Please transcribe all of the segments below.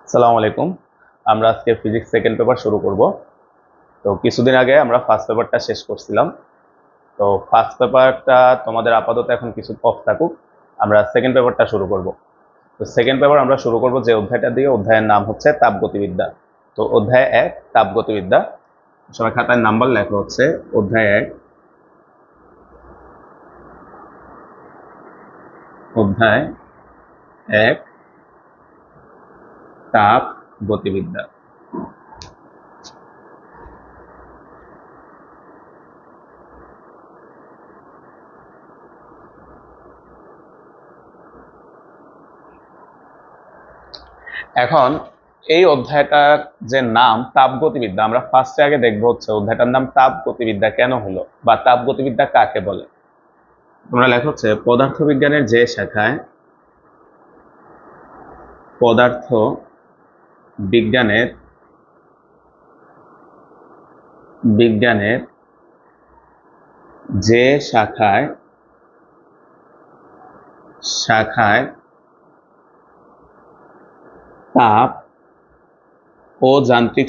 আসসালামু আলাইকুম। আমরা আজকে ফিজিক্স সেকেন্ড পেপার শুরু করব। তো কিছুদিন আগে আমরা ফার্স্ট পেপারটা শেষ করছিলাম। তো ফার্স্ট পেপারটা তোমাদের আপাতত এখন কিছু অফ থাকুক, আমরা সেকেন্ড পেপারটা শুরু করব। তো সেকেন্ড পেপার আমরা শুরু করব যে অধ্যায়টা দিয়ে, অধ্যায়ের নাম হচ্ছে তাপগতিবিদ্যা। তো অধ্যায় 1 তাপগতিবিদ্যা। সবাই খাতায় নাম্বার লেখা হচ্ছে অধ্যায় 1। অধ্যায় 1 তাপ গতিবিদ্যা। এখন এই অধ্যায়টার যে নাম তাপগতিবিদ্যা, আমরা ফার্স্টে আগে দেখবো হচ্ছে অধ্যায়টার নাম তাপগতিবিদ্যা কেন হলো বা তাপগতিবিদ্যা কাকে বলে। তোমরা লেখা হচ্ছে পদার্থবিজ্ঞানের যে শাখায় পদার্থ বিজ্ঞানের বিজ্ঞানের যে শাখায় শাখায় তাপ ও যান্ত্রিক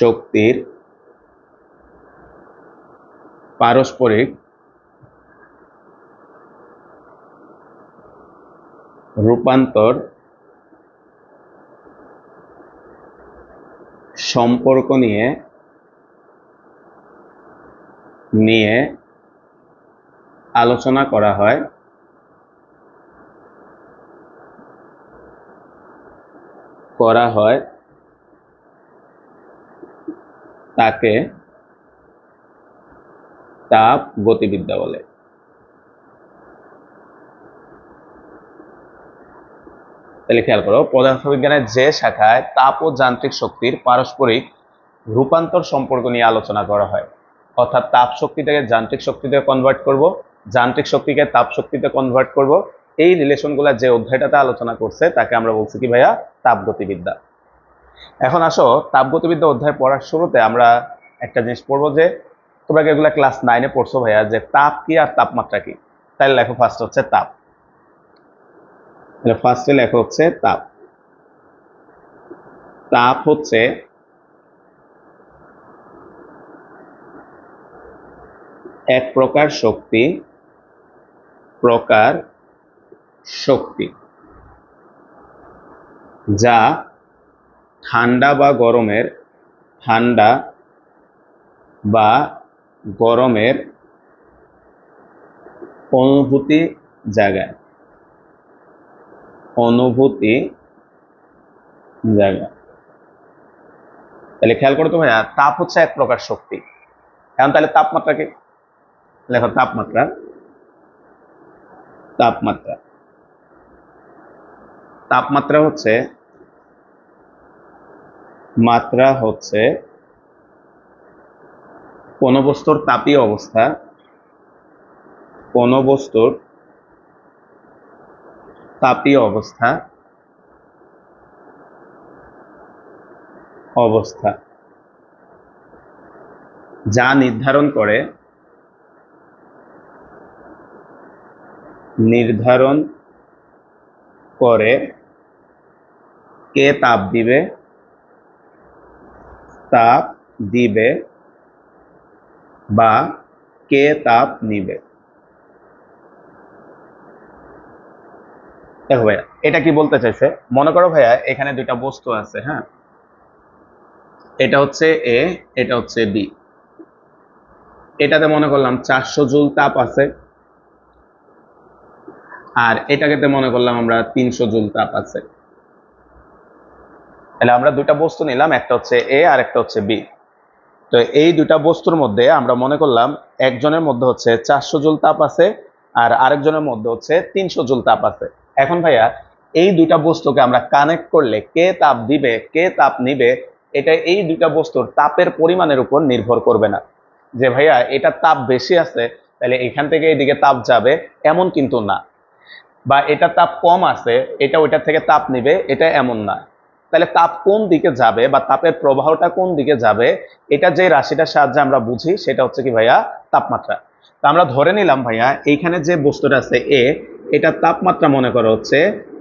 শক্তির পারস্পরিক রূপান্তর সম্পর্ক নিয়ে আলোচনা করা হয় তাকে তাপ গতিবিদ্যা বলে। তাহলে খেয়াল করো, পদার্থবিজ্ঞানের যে শাখায় তাপ ও যান্ত্রিক শক্তির পারস্পরিক রূপান্তর সম্পর্ক নিয়ে আলোচনা করা হয়, অর্থাৎ তাপ শক্তিটাকে যান্ত্রিক শক্তিতে কনভার্ট করব, যান্ত্রিক শক্তিকে তাপ শক্তিতে কনভার্ট করব, এই রিলেশনগুলো যে অধ্যায়টাতে আলোচনা করছে তাকে আমরা বলছি কি ভাইয়া, তাপগতিবিদ্যা। এখন আসো, তাপগতিবিদ্যা অধ্যায় পড়ার শুরুতে আমরা একটা জিনিস পড়বো যে তোমরা এগুলা ক্লাস 9-এ পড়ছো ভাইয়া, যে তাপ কি আর তাপমাত্রা কি। তাহলে লেখো ফার্স্ট হচ্ছে তাপ। তাহলে ফার্স্টে লেখা হচ্ছে তাপ। তাপ হচ্ছে এক প্রকার শক্তি যা ঠান্ডা বা গরমের অনুভূতি জাগায়। তাহলে খেয়াল করো তো ভাইয়া, তাপ হচ্ছে এক প্রকার শক্তি। এখন তাহলে তাপমাত্রা কি? লেখো তাপমাত্রা। তাপমাত্রা হচ্ছে কোন বস্তুর তাপীয় অবস্থা যা নির্ধারণ করে কে তাপ দিবে বা কে তাপ নিবে। দেখো ভাইয়া, এটা কি বলতে চাইছে, মনে করো ভাইয়া এখানে দুইটা বস্তু আছে, হ্যাঁ, এটা হচ্ছে এ, এটা হচ্ছে বি। এটাতে মনে করলাম 400 জুল তাপ আছে, আর এটাকে মনে করলাম আমরা 300 জুল তাপ আছে। তাহলে আমরা দুইটা বস্তু নিলাম, একটা হচ্ছে এ আর একটা হচ্ছে বি। তো এই দুইটা বস্তুর মধ্যে আমরা মনে করলাম একজনের মধ্যে হচ্ছে 400 জুল তাপ আছে আর আরেকজনের মধ্যে হচ্ছে 300 জুল তাপ আছে। এখন ভাইয়া এই দুইটা বস্তুকে আমরা কানেক্ট করলে কে তাপ দিবে কে তাপ নিবে, এটা এই দুইটা বস্তুর তাপের পরিমাণের উপর নির্ভর করবে না। যে ভাইয়া এটা তাপ বেশি আছে তাহলে এখান থেকে এদিকে তাপ যাবে, এমন কিন্তু না। বা এটা তাপ কম আছে, এটা ওইটা থেকে তাপ নিবে, এটা এমন না। তাহলে তাপ কোন দিকে যাবে বা তাপের প্রবাহটা কোন দিকে যাবে, এটা যে রাশিটার সাহায্যে আমরা বুঝি সেটা হচ্ছে কি ভাইয়া, তাপমাত্রা। তো আমরা ধরে নিলাম ভাইয়া এইখানে যে বস্তুটা আছে এ, এটা তাপমাত্রা মনে করো হচ্ছে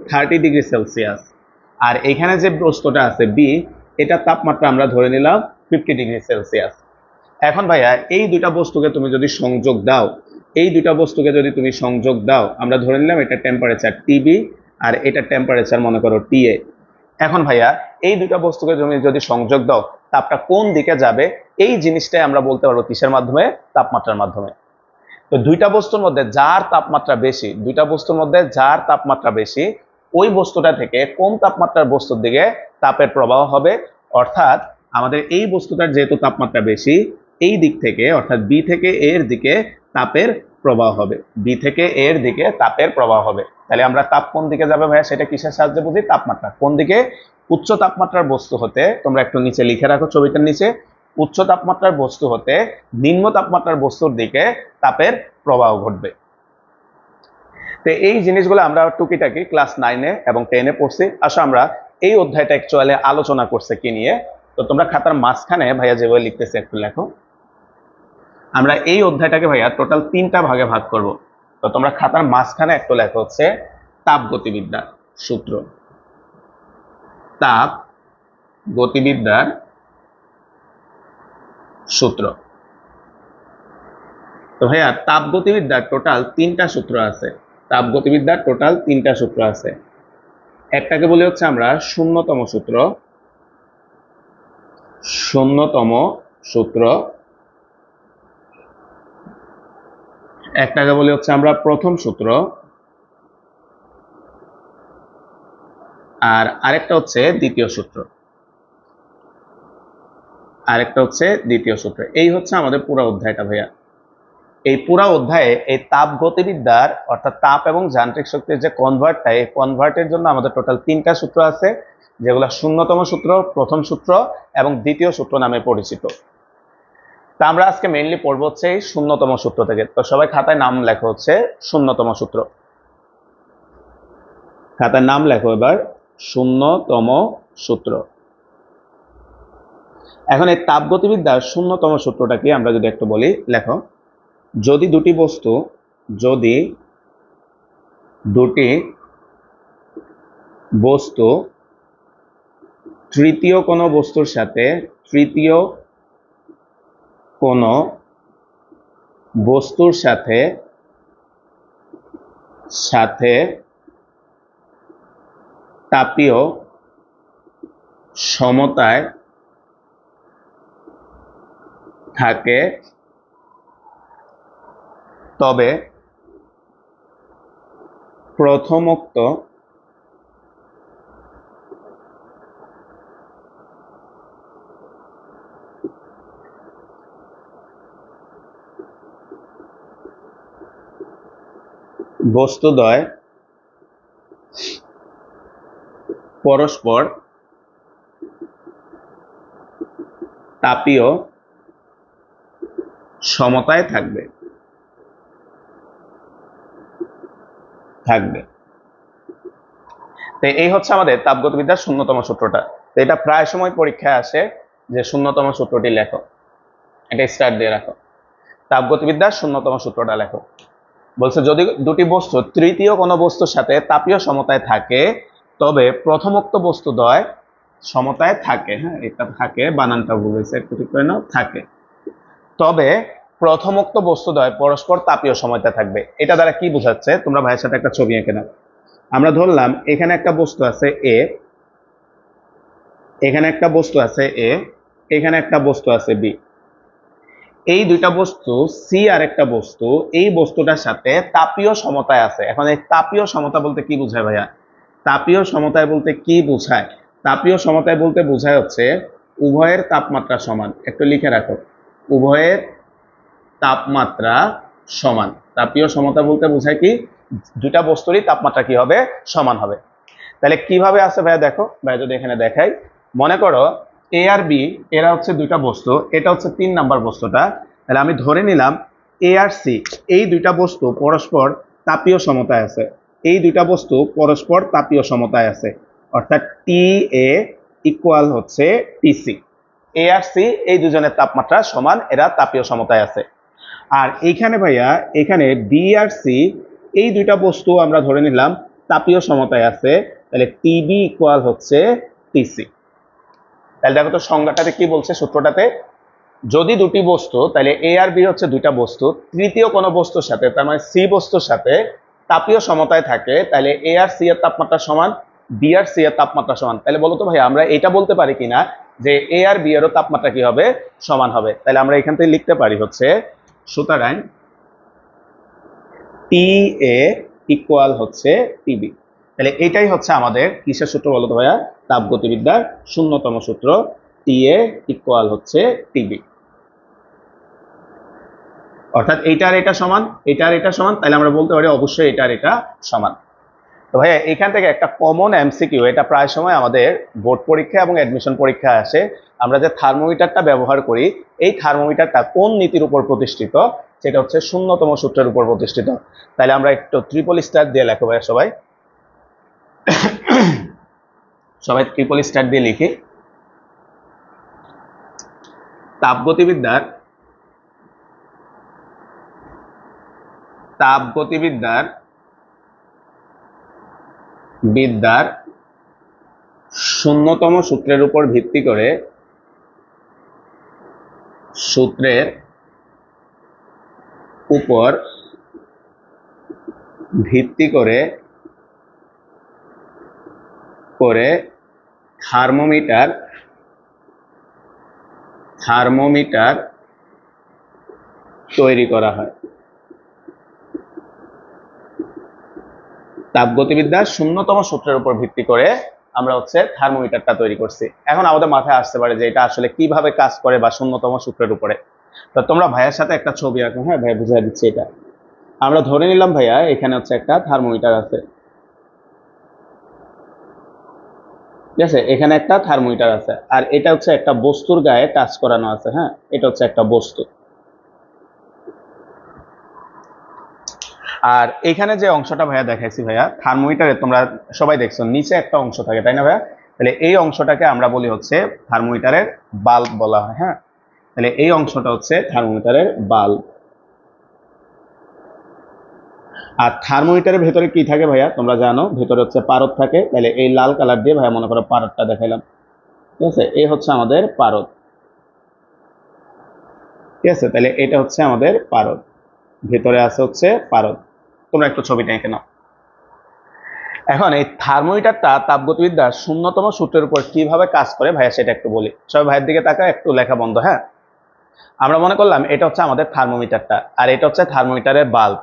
30°C। আর এখানে যে বস্তুটা আছে বি, এটা তাপমাত্রা আমরা ধরে নিলাম 50°C। এখন ভাইয়া এই দুইটা বস্তুকে তুমি যদি সংযোগ দাও, আমরা ধরে নিলাম এটা টেম্পারেচার টিবি আর এটা টেম্পারেচার মনে করো টিএ। এখন ভাইয়া এই দুইটা বস্তুকে তুমি যদি সংযোগ দাও, তাপটা কোন দিকে যাবে এই জিনিসটাই আমরা বলতে পারবো কিসের মাধ্যমে? তাপমাত্রার মাধ্যমে। তো দুইটা বস্তুর মধ্যে যার তাপমাত্রা বেশি ওই বস্তুটা থেকে কম তাপমাত্রার বস্তুর দিকে তাপের প্রবাহ হবে। অর্থাৎ আমাদের এই বস্তুটার যেহেতু তাপমাত্রা বেশি, এই দিক থেকে অর্থাৎ বি থেকে এর দিকে তাপের প্রবাহ হবে। তাহলে আমরা তাপ কোন দিকে যাবে ভাইয়া সেটা কিসের সাহায্যে বুঝি? তাপমাত্রা কোন দিকে? উচ্চ তাপমাত্রার বস্তু হতে, তোমরা একটু নিচে লিখে রাখো ছবিটার নিচে, উচ্চ তাপমাত্রার বস্তু হতে নিম্ন তাপমাত্রার বস্তুর দিকে তাপের প্রবাহ ঘটবে। তো এই জিনিসগুলো আমরা টুকিটাকি ক্লাস 9 এবং 10 পড়ছি। আসো আমরা এই অধ্যায়টা অ্যাকচুয়ালি আলোচনা করছে কি নিয়ে। তো তোমরা খাতার মাঝখানে ভাইয়া যেভাবে লিখতেছে একটু লেখো। আমরা এই অধ্যায়টাকে ভাইয়া টোটাল 3টা ভাগে ভাগ করব। তো তোমরা খাতার মাঝখানে একটু লেখো হচ্ছে তাপগতিবিদ্যার সূত্র। তাপগতিবিদ্যার সূত্র। তো ভাইয়া তাপগতিবিদ্যার টোটাল 3টা সূত্র আছে। একটাকে বলি হচ্ছে আমরা শূন্যতম সূত্র, একটাকে বলি হচ্ছে আমরা প্রথম সূত্র, আর আরেকটা হচ্ছে দ্বিতীয় সূত্র। এই হচ্ছে আমাদের পুরো অধ্যায়টা ভাইয়া। এই পুরো অধ্যায়ে এই তাপগতিবিদ্যার অর্থাৎ তাপ এবং যান্ত্রিক শক্তির যে কনভার্টটা, এই কনভার্টের জন্য আমাদের টোটাল 3টা সূত্র আছে, যেগুলো শূন্যতম সূত্র, প্রথম সূত্র এবং দ্বিতীয় সূত্র নামে পরিচিত। তা আমরা আজকে মেইনলি পড়বো হচ্ছে এই শূন্যতম সূত্র থেকে। তো সবাই খাতায় নাম লেখো হচ্ছে শূন্যতম সূত্র। খাতায় নাম লেখো এবার শূন্যতম সূত্র। এখন এই তাপগতিবিদ্যার শূন্যতম সূত্রটা কি আমরা যদি একটু বলি, লেখো। যদি দুটি বস্তু তৃতীয় কোনো বস্তুর সাথে তাপীয় সমতায় থাকে, তবে প্রথমোক্ত বস্তুদ্বয় পরস্পর তাপীয় সমতায় থাকবে। তো এই হচ্ছে আমাদের তাপগতিবিদ্যার শূন্যতম সূত্রটা। তো এটা প্রায় সময় পরীক্ষায় আসে যে শূন্যতম সূত্রটি লেখো, এটা স্টার্ট দিয়ে রাখো। তাপগতিবিদ্যার শূন্যতম সূত্রটা লেখো। বলছে যদি দুটি বস্তু তৃতীয় কোনো বস্তুর সাথে তাপীয় সমতায় থাকে, তবে প্রথমোক্ত বস্তুদ্বয় সমতায় থাকে। হ্যাঁ, এটা থাকে, বানানটা ভুল হয়েছে, একটু ঠিক করে নাও, থাকে। তবে প্রথমোক্ত বস্তুদ্বয় পরস্পর তাপীয় সমতায় থাকবে। এটা দ্বারা কি বোঝাচ্ছে? তোমরা ভাইয়ের সাথে একটা ছবি এঁকে নাও। আমরা ধরলাম এখানে একটা বস্তু আছে এ, এখানে একটা বস্তু আছে বি। এই দুইটা বস্তু সি আর একটা বস্তু, এই বস্তুটার সাথে তাপীয় সমতায় আছে। এখন এই তাপীয় সমতা বলতে কি বোঝায় ভাইয়া? তাপীয় সমতায় বলতে বোঝায় হচ্ছে উভয়ের তাপমাত্রা সমান। একটু লিখে রাখো, উভয়ের তাপমাত্রা সমান। তাপীয় সমতা বলতে বোঝায় কি? দুইটা বস্তুরই তাপমাত্রা কি হবে? সমান হবে। তাহলে কিভাবে আছে ভাইয়া? দেখো ভাইয়া, যদি এখানে দেখাই, মনে করো এ আর বি এরা হচ্ছে দুইটা বস্তু, এটা হচ্ছে 3 নাম্বার বস্তুটা। তাহলে আমি ধরে নিলাম এ আর সি এই দুইটা বস্তু পরস্পর তাপীয় সমতায় আছে। অর্থাৎ টি এ ইকুয়াল হচ্ছে টিসি। এ আর সি এই দুজনের তাপমাত্রা সমান, এরা তাপীয় সমতায় আছে। আর এইখানে ভাইয়া, এখানে বি আর সি এই দুইটা বস্তু আমরা ধরে নিলাম তাপীয় সমতায় আছে, তাহলে টিবি ইকুয়াল হচ্ছে টিসি। তাহলে দেখো তো সংজ্ঞাটাতে কি বলছে, সূত্রটাতে যদি দুটি বস্তু, তাহলে এ আর বি হচ্ছে দুইটা বস্তু, তৃতীয় কোনো বস্তুর সাথে তার মানে সি বস্তুর সাথে তাপীয় সমতায় থাকে, তাহলে এ আর সি এর তাপমাত্রা সমান, বি আর সি এর তাপমাত্রা সমান। তাহলে বলো তো ভাই আমরা এটা বলতে পারি কিনা যে এ আর বি এরও তাপমাত্রা কি হবে, সমান হবে। তাহলে আমরা এখান থেকে লিখতে পারি হচ্ছে সুতরাং টি এ ইকুয়াল হচ্ছে টিবি। তাহলে এটাই হচ্ছে আমাদের কিসের সূত্র বলো তো ভাইয়া, তাপগতিবিদ্যার শূন্যতম সূত্র, টি এ ইকুয়াল হচ্ছে টিবি। অর্থাৎ এইটা আর এটা সমান, এটা আর এটা সমান, তাহলে আমরা বলতে পারি অবশ্যই এটা আর এটা সমান। তো ভাইয়া এখান থেকে একটা কমন এমসিকিউ, এটা প্রায় সময় আমাদের বোর্ড পরীক্ষা এবং অ্যাডমিশন পরীক্ষায় আসে। আমরা যে থার্মোমিটারটা ব্যবহার করি, এই থার্মোমিটারটা কোন নীতির উপর প্রতিষ্ঠিত, সেটা হচ্ছে শূন্যতম সূত্রের উপর প্রতিষ্ঠিত। তাহলে আমরা একটু ট্রিপল স্টার দিয়ে লেখো ভাইয়া, সবাই সবাই ট্রিপল স্টার দিয়ে লিখি। তাপগতিবিদ্যার তাপগতিবিদ্যার বিদ্যার শূন্যতম সূত্রের উপর ভিত্তি করে, সূত্রের উপর ভিত্তি করে করে থার্মোমিটার তৈরি করা হয়। তাপগতিবিদ্যার শূন্যতম সূত্রের উপর ভিত্তি করে আমরা হচ্ছে থার্মোমিটারটা তৈরি করছি। এখন আমাদের মাথায় আসতে পারে যে এটা আসলে কিভাবে কাজ করে বা শূন্যতম সূত্রের উপরে। তো তোমরা ভাইয়ের সাথে একটা ছবি আঁকো, হ্যাঁ ভাইয়া বুঝিয়ে দিচ্ছি। এটা আমরা ধরে নিলাম ভাইয়া এখানে হচ্ছে একটা থার্মোমিটার আছে, ঠিক আছে, এখানে একটা থার্মোমিটার আছে, আর এটা হচ্ছে একটা বস্তুর গায়ে টাচ করানো আছে। হ্যাঁ, এটা হচ্ছে একটা বস্তু। আর এখানে যে অংশটা ভাইয়া দেখাইছি ভাইয়া, থার্মোমিটারে তোমরা সবাই দেখছো নিচে একটা অংশ থাকে, তাই না ভাইয়া? তাহলে এই অংশটাকে আমরা বলি হচ্ছে থার্মোমিটারের বাল্ব বলা হয়। হ্যাঁ, তাহলে এই অংশটা হচ্ছে থার্মোমিটারের বাল্ব। আর থার্মোমিটারের ভেতরে কি থাকে ভাইয়া, তোমরা জানো ভেতরে হচ্ছে পারদ থাকে। তাহলে এই লাল কালার দিয়ে ভাইয়া মনে করো পারদটা দেখাইলাম, ঠিক আছে, এই হচ্ছে আমাদের পারদ, ঠিক আছে। তাহলে এটা হচ্ছে আমাদের পারদ, ভেতরে আছে হচ্ছে পারদ। তোমরা একটু ছবিটা এঁকে নাও। এখন এই থার্মোমিটারটা তাপগতিবিদ্যার শূন্যতম সূত্রের উপর কিভাবে কাজ করে ভাইয়া সেটা একটু বলি। সবাই ভাইয়ের দিকে তাকায়, একটু লেখা বন্ধ। হ্যাঁ, আমরা মনে করলাম এটা হচ্ছে আমাদের থার্মোমিটারটা, আর এটা হচ্ছে থার্মোমিটারের বাল্ব।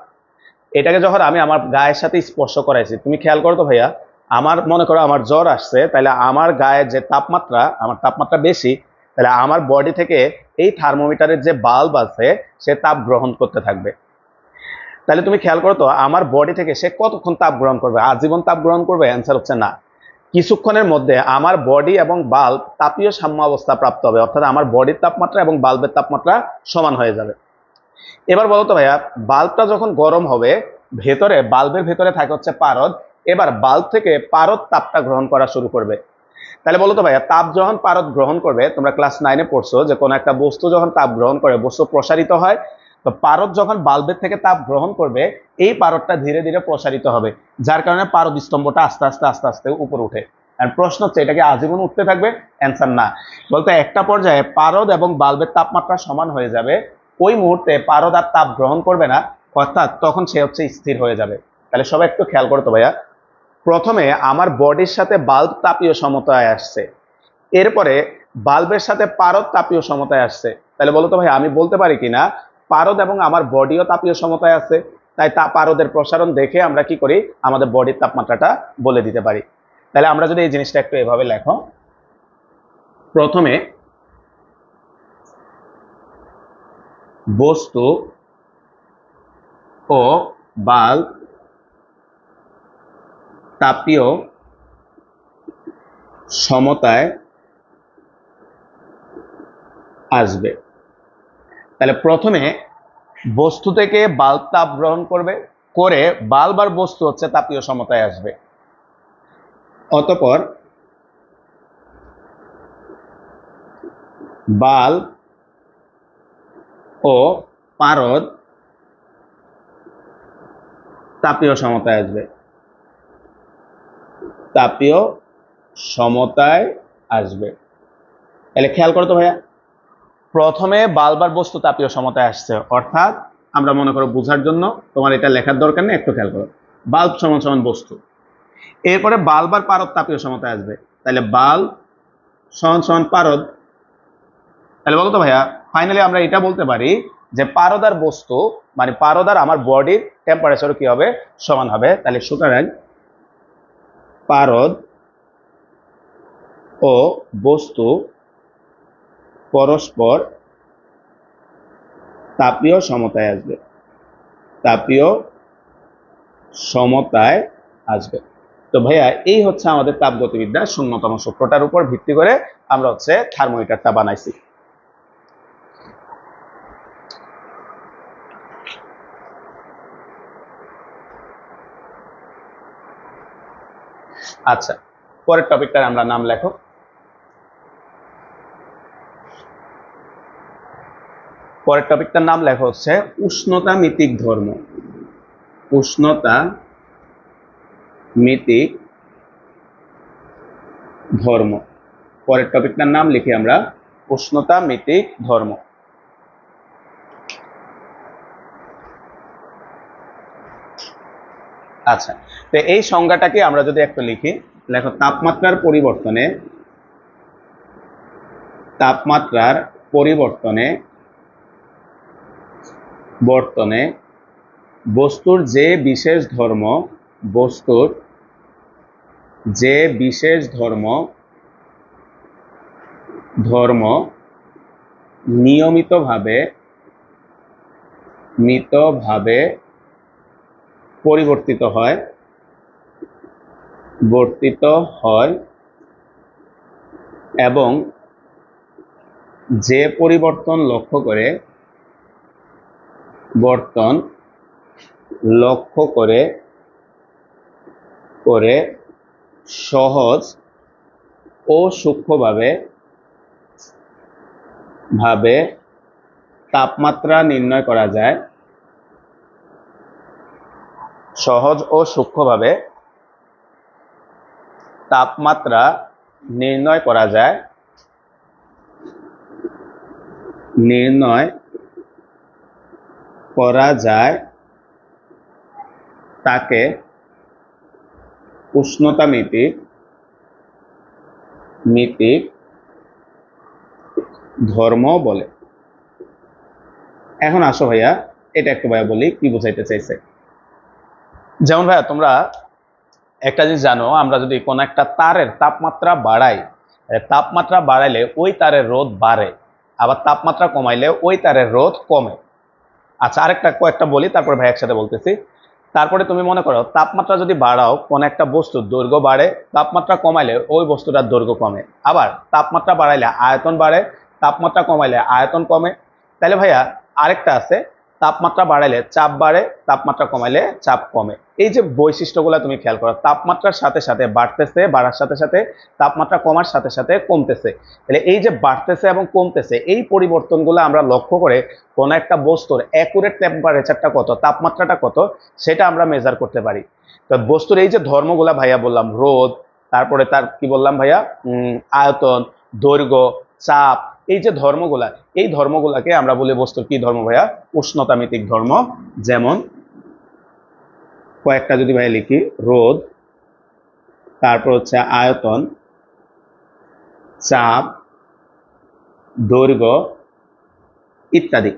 এটাকে যখন আমি আমার গায়ের সাথে স্পর্শ করাইছি, তুমি খেয়াল করো তো ভাইয়া, আমার মনে করো আমার জ্বর আসছে, তাহলে আমার গায়ের যে তাপমাত্রা, আমার তাপমাত্রা বেশি, তাহলে আমার বডি থেকে এই থার্মোমিটারের যে বাল্ব আছে সে তাপ গ্রহণ করতে থাকবে। তাহলে তুমি খেয়াল করো তো আমার বডি থেকে সে কতক্ষণ তাপ গ্রহণ করবে, আজীবন তাপ গ্রহণ করবে? অ্যান্সার হচ্ছে না। কিছুক্ষণের মধ্যে আমার বডি এবং বাল্ব তাপীয় সাম্য অবস্থা প্রাপ্ত হবে, অর্থাৎ আমার বডির তাপমাত্রা এবং বাল্বের তাপমাত্রা সমান হয়ে যাবে। এবার বলো তো ভাইয়া, বাল্বটা যখন গরম হবে, ভেতরে বাল্বের ভেতরে থাকে হচ্ছে পারদ, এবার বাল্ব থেকে পারদ তাপটা গ্রহণ করা শুরু করবে। তাহলে বলো তো ভাইয়া, তাপ যখন পারদ গ্রহণ করবে, তোমরা ক্লাস 9-এ পড়ছো যে কোনো একটা বস্তু যখন তাপ গ্রহণ করে বস্তু প্রসারিত হয়। তো পারদ যখন বাল্বের থেকে তাপ গ্রহণ করবে, এই পারদটা ধীরে ধীরে প্রসারিত হবে, যার কারণে পারদ স্তম্ভটা আস্তে আস্তে আস্তে আস্তে উপরে উঠে। আর প্রশ্ন হচ্ছে এটা কি আজীবন উঠতে থাকবে? অ্যান্সার না। বলতে একটা পর্যায়ে পারদ এবং বাল্বের তাপমাত্রা সমান হয়ে যাবে, ওই মুহূর্তে পারদ আর তাপ গ্রহণ করবে না, অর্থাৎ তখন সে হচ্ছে স্থির হয়ে যাবে। তাহলে সবাই একটু খেয়াল করতো ভাইয়া, প্রথমে আমার বডির সাথে বাল্ব তাপীয় সমতায় আসছে, এরপরে বাল্বের সাথে পারদ তাপীয় সমতায় আসছে। তাহলে বলতো ভাই আমি বলতে পারি কিনা পারদ এবং আমার বডিও তাপীয় সমতায় আছে, তাই পারদের প্রসারণ দেখে আমরা কি করি, আমাদের বডির তাপমাত্রাটা বলে দিতে পারি। তাহলে আমরা যদি এই জিনিসটা একটু এভাবে লেখো, প্রথমে বস্তু ও বাল্ব তাপীয় সমতায় আসবে। তাহলে প্রথমে বস্তু থেকে বাল্ব তাপ গ্রহণ করবে, করে বাল্ব আর বস্তু হচ্ছে তাপীয় সমতায় আসবে। অতঃপর বাল্ব ও পারদ তাপীয় সমতায় আসবে। তাপীয় সমতায় আসবে। তাহলে খেয়াল করো তো ভাইয়া, প্রথমে বাল্ব আর বস্তু তাপীয় সমতায় আসছে, অর্থাৎ আমরা মনে করো বোঝার জন্য তোমার এটা লেখার দরকার নেই, একটু খেয়াল করো। বাল্ব সমান সমান বস্তু, এরপরে বাল্ব আর পারদ তাপীয় সমতায় আসবে, তাহলে বাল্ব সমান সমান পারদ। তাহলে বলো তো ভাইয়া, ফাইনালি আমরা এটা বলতে পারি যে পারদ আর বস্তু মানে পারদ আর আমার বডির টেম্পারেচার কি হবে, সমান হবে। তাহলে সুতরাং পারদ ও বস্তু পরস্পর তাপীয় সমতায় আসবে, তাপীয় সমতায় আসবে। তো ভাইয়া এই হচ্ছে আমাদের তাপগতিবিদ্যার শূন্যতম সূত্রটার উপর ভিত্তি করে আমরা হচ্ছে থার্মোমিটারটা বানাইছি। আচ্ছা, পরের টপিকটার আমরা নাম লেখো। পরের টপিকটার নাম লেখা হচ্ছে উষ্ণতা মিতিক ধর্ম। উষ্ণতা মিতিক ধর্ম, পরের টপিকটার নাম লিখি আমরা উষ্ণতা মিতিক ধর্ম। আচ্ছা, তো এই সংজ্ঞাটাকে আমরা যদি একটু লিখি, লেখো তাপমাত্রার পরিবর্তনে, তাপমাত্রার পরিবর্তনে বর্তনে বস্তুর যে বিশেষ ধর্ম, বস্তুর যে বিশেষ ধর্ম ধর্ম নিয়মিতভাবে মিতভাবে পরিবর্তিত হয়, বর্তিত হয় এবং যে পরিবর্তন লক্ষ্য করে, বর্তন লক্ষ্য করে করে সহজ ও সূক্ষ্মভাবে ভাবে তাপমাত্রা নির্ণয় করা যায়, সহজ ও সূক্ষ্মভাবে তাপমাত্রা নির্ণয় করা যায়, নির্ণয় করা যায় তাকে উষ্ণতা মিতিক মিতিক ধর্ম বলে। এখন আসো ভাইয়া, এটা একটু ভাইয়া বলি কি বুঝাইতে চাইছে। যেমন ভাইয়া তোমরা একটা জিনিস জানো, আমরা যদি কোনো একটা তারের তাপমাত্রা বাড়াই, তাপমাত্রা বাড়াইলে ওই তারের রোধ বাড়ে, আবার তাপমাত্রা কমাইলে ওই তারের রোধ কমে। আচ্ছা, আরেকটা কয়েকটা বলি, তারপরে ভাই একসাথে বলতেছি। তারপরে তুমি মনে করো তাপমাত্রা যদি বাড়াও কোন একটা বস্তুর দৈর্ঘ্য বাড়ে, তাপমাত্রা কমাইলে ওই বস্তুটার দৈর্ঘ্য কমে, আবার তাপমাত্রা বাড়াইলে আয়তন বাড়ে, তাপমাত্রা কমাইলে আয়তন কমে। তাহলে ভাইয়া আরেকটা আছে, তাপমাত্রা বাড়াইলে চাপ বাড়ে, তাপমাত্রা কমাইলে চাপ কমে। এই যে বৈশিষ্ট্যগুলো তুমি খেয়াল করো, তাপমাত্রার সাথে সাথে বাড়তেছে, বাড়ার সাথে সাথে তাপমাত্রা কমার সাথে সাথে কমতেছে। তাহলে এই যে বাড়তেছে এবং কমতেছে এই পরিবর্তনগুলো আমরা লক্ষ্য করে কোন একটা বস্তুর অ্যাকুরেট টেম্পারেচারটা কত, তাপমাত্রাটা কত, সেটা আমরা মেজার করতে পারি। তো বস্তুর এই যে ধর্মগুলা ভাইয়া বললাম, রোধ, তারপরে তার কি বললাম ভাইয়া, আয়তন, দৈর্ঘ্য, চাপ, এই যে ধর্মগুলা, এই ধর্মগুলাকে আমরা বলি বস্তুর কি ধর্ম ভাইয়া, উষ্ণতামিতিক ধর্ম। যেমন কয়েকটা যদি ভাইয়া লিখি, রোধ, তারপর হচ্ছে আয়তন, চাপ, দৈর্ঘ্য ইত্যাদি।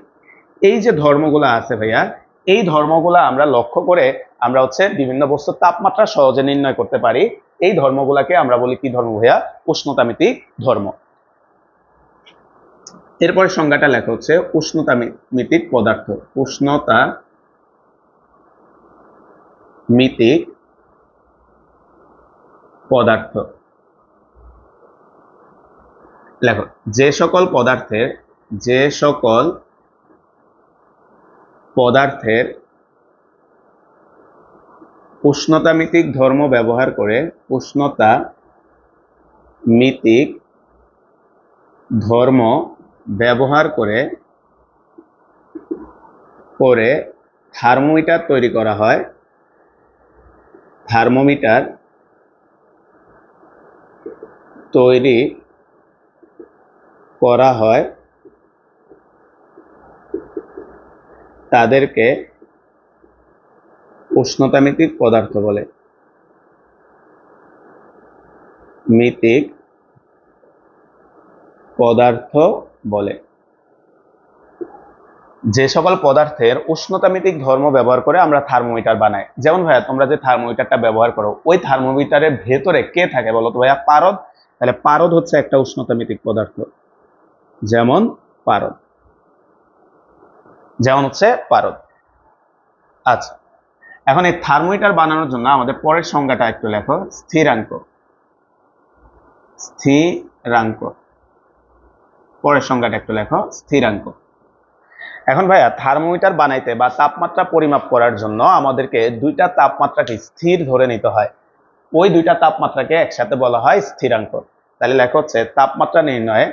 এই যে ধর্মগুলো আছে ভাইয়া, এই ধর্মগুলো আমরা লক্ষ্য করে আমরা হচ্ছে বিভিন্ন বস্তুর তাপমাত্রা সহজে নির্ণয় করতে পারি। এই ধর্মগুলাকে আমরা বলি কি ধর্ম ভাইয়া, উষ্ণতামিতিক ধর্ম। এরপরে সংজ্ঞাটা লেখা হচ্ছে উষ্ণতা মিতিক পদার্থ। উষ্ণতা মিতিক পদার্থ লেখো, যে সকল পদার্থের উষ্ণতা মিতিক ধর্ম ব্যবহার করে, উষ্ণতা মিতিক ধর্ম ব্যবহার করে করে থার্মোমিটার তৈরি করা হয়। থার্মোমিটার তৈরি করা হয় তাদেরকে উষ্ণতামিতিক পদার্থ বলে। মিতিক পদার্থ বলে। যে সকল পদার্থের উষ্ণতামিতিক ধর্ম ব্যবহার করে আমরা থার্মোমিটার বানাই, যেমন ভাইয়া তোমরা যে থার্মোমিটারটা ব্যবহার করো, ওই থার্মোমিটারের ভেতরে কে থাকে বলো তো ভাইয়া? পারদ। তাহলে পারদ হচ্ছে একটা উষ্ণতামিতিক পদার্থ, যেমন পারদ, যেমন হচ্ছে পারদ। আচ্ছা, এখন এই থার্মোমিটার বানানোর জন্য আমাদের পরের সংজ্ঞাটা একটু লেখো, স্থিরাঙ্ক। স্থিরাঙ্ক, পরের সংজ্ঞাটা একটু লেখো, স্থিরাঙ্ক। এখন ভাইয়া থার্মোমিটার বানাইতে বা তাপমাত্রা পরিমাপ করার জন্য আমাদেরকে দুইটা তাপমাত্রাকে স্থির ধরে নিতে হয়। ওই দুইটা তাপমাত্রাকে একসাথে বলা হয় স্থিরাঙ্ক। তাহলে লেখা হচ্ছে তাপমাত্রা নির্ণয়ে,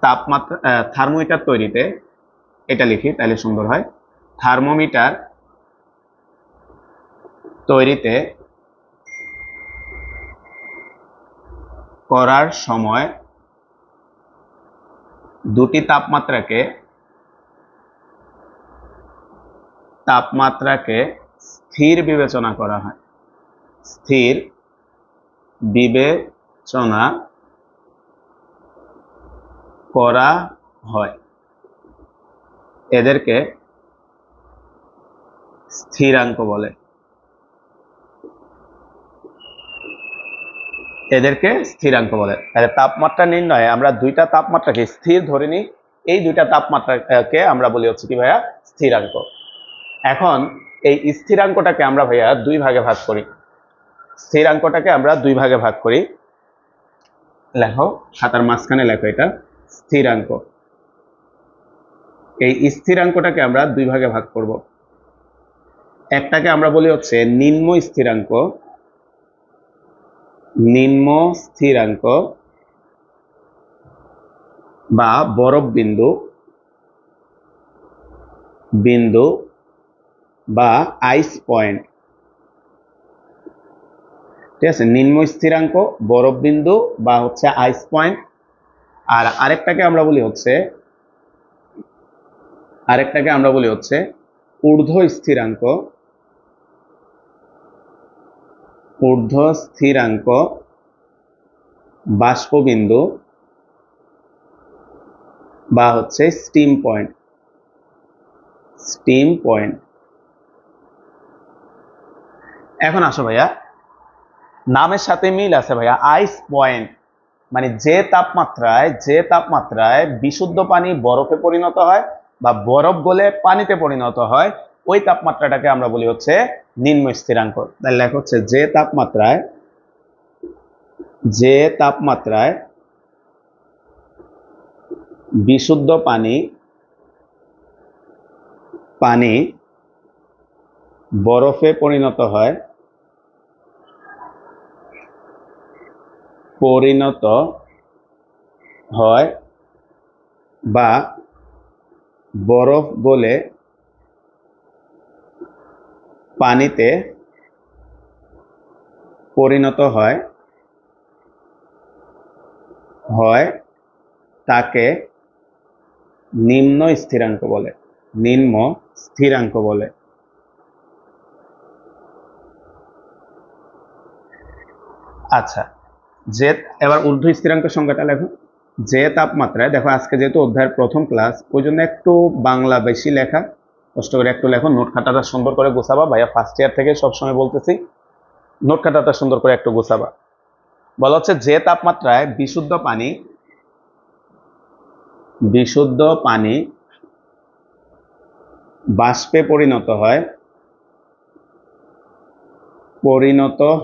তাপমাত্রা থার্মোমিটার তৈরিতে, এটা লিখি তাহলে সুন্দর হয়, থার্মোমিটার তৈরিতে করার সময় দুটি তাপমাত্রাকে স্থির বিবেচনা করা হয়। স্থির বিবেচনা করা হয়, এদেরকে স্থিরাঙ্ক বলে। এদেরকে স্থিরাঙ্ক বলে। তাহলে তাপমাত্রা নির্ণয়ে আমরা দুইটা তাপমাত্রাকে স্থির ধরে নিই, এই দুইটা তাপমাত্রাকে আমরা বলি হচ্ছে কি ভাইয়া? স্থিরাঙ্ক। এখন এই স্থিরাঙ্কটাকে আমরা ভাইয়া দুই ভাগে ভাগ করি। স্থিরাঙ্কটাকে আমরা দুই ভাগে ভাগ করি। লেখো, খাতার মাঝখানে লেখো, এটা স্থিরাঙ্ক। এই স্থিরাঙ্কটাকে আমরা দুই ভাগে ভাগ করব। একটাকে আমরা বলি হচ্ছে নিম্ন স্থিরাঙ্ক, নিম্ন স্থিরাঙ্ক বা বরফ বিন্দু, বিন্দু বা আইস পয়েন্ট। ঠিক আছে, নিম্ন স্থিরাঙ্ক, বরফ বিন্দু বা হচ্ছে আইস পয়েন্ট। আর আরেকটাকে আমরা বলি হচ্ছে ঊর্ধ্ব স্থিরাঙ্ক, ঊর্ধ্ব স্থিরাঙ্ক বাষ্পবিন্দু বা হচ্ছে স্টিম পয়েন্ট, স্টিম পয়েন্ট। এখন আসো ভাইয়া, নামের সাথে মিল আছে ভাইয়া। আইস পয়েন্ট মানে যে তাপমাত্রায় বিশুদ্ধ পানি বরফে পরিণত হয় বা বরফ গলে পানিতে পরিণত হয়, ওই তাপমাত্রাটাকে আমরা বলি হচ্ছে নিম্ন স্থিরাঙ্ক। তাহলে লেখা হচ্ছে যে তাপমাত্রায় বিশুদ্ধ পানি বরফে পরিণত হয় বা বরফ গলে পানিতে পরিণত হয় তাকে নিম্ন স্থিরাঙ্ক বলে। নিম্ন স্থিরাঙ্ক বলে। আচ্ছা, এবার ঊর্ধ্ব স্থিরাঙ্ক সংখ্যাটা লেখো। যে তাপমাত্রায়, দেখো আজকে যেহেতু অধ্যায়ের প্রথম ক্লাস, ওই জন্য একটু বাংলা বেশি লেখা, কষ্ট করে একটু লেখো। নোট খাতাটা সুন্দর করে গোছাবা ভাইয়া, ফার্স্ট ইয়ার থেকে সবসময় বলতেছি, নোট খাতাটা সুন্দর করে একটু গোছাবা। বলা হচ্ছে যে তাপমাত্রায় বিশুদ্ধ পানি বাষ্পে পরিণত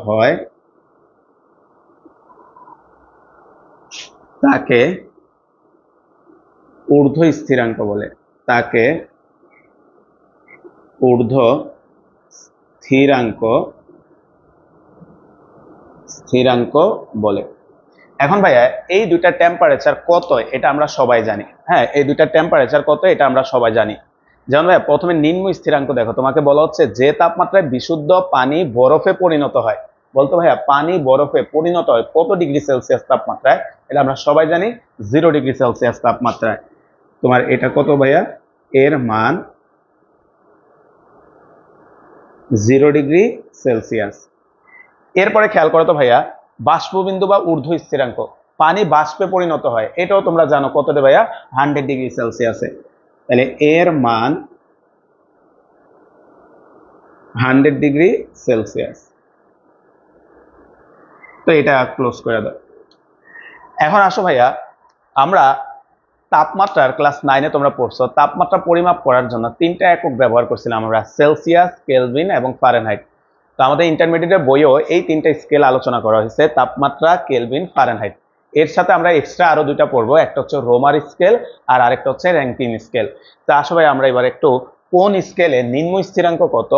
হয় তাকে ঊর্ধ্ব স্থিরাঙ্ক বলে। তাকে ঊর্ধ্ব স্থিরাঙ্ক বলে। এখন ভাইয়া এই দুইটা টেম্পারেচার কত এটা আমরা সবাই জানি। হ্যাঁ, এই দুইটা টেম্পারেচার কত এটা আমরা সবাই জানি। যেমন ভাইয়া প্রথমে নিম্ন স্থিরাঙ্ক দেখো, তোমাকে বলা হচ্ছে যে তাপমাত্রায় বিশুদ্ধ পানি বরফে পরিণত হয়। বলতো ভাইয়া পানি বরফে পরিণত হয় কত ডিগ্রি সেলসিয়াস তাপমাত্রায়? এটা আমরা সবাই জানি 0 ডিগ্রি সেলসিয়াস তাপমাত্রায়। তোমার এটা কত ভাইয়া? এর মান 0 ডিগ্রি সেলসিয়াস। এরপরে খেয়াল করো তো ভাইয়া, বাষ্পবিন্দু বা ঊর্ধ্ব স্থিরাঙ্ক, পানি বাষ্পে পরিণত হয়, এটাও তোমরা জানো কতটা ভাইয়া? 100 ডিগ্রি সেলসিয়াসে। তাহলে এর মান 100 ডিগ্রি সেলসিয়াস। তো এটা ক্লোজ করে দাও। এখন আসো ভাইয়া, আমরা তাপমাত্রার ক্লাস 9-এ তোমরা পড়ছো, তাপমাত্রা পরিমাপ করার জন্য 3টা একক ব্যবহার করছিলাম আমরা, সেলসিয়াস, কেলভিন এবং ফারেনহাইট। তো আমাদের ইন্টারমিডিয়েটের বইও এই 3টা স্কেল আলোচনা করা হয়েছে, তাপমাত্রা, কেলভিন, ফারেনহাইট। এর সাথে আমরা এক্সট্রা আরো 2টা পড়বো, একটা হচ্ছে রোমার স্কেল আর আরেকটা হচ্ছে র্যাঙ্কিন স্কেল। তো আসো ভাই, আমরা এবার একটু কোন স্কেলে নিম্ন স্থিরাঙ্ক কত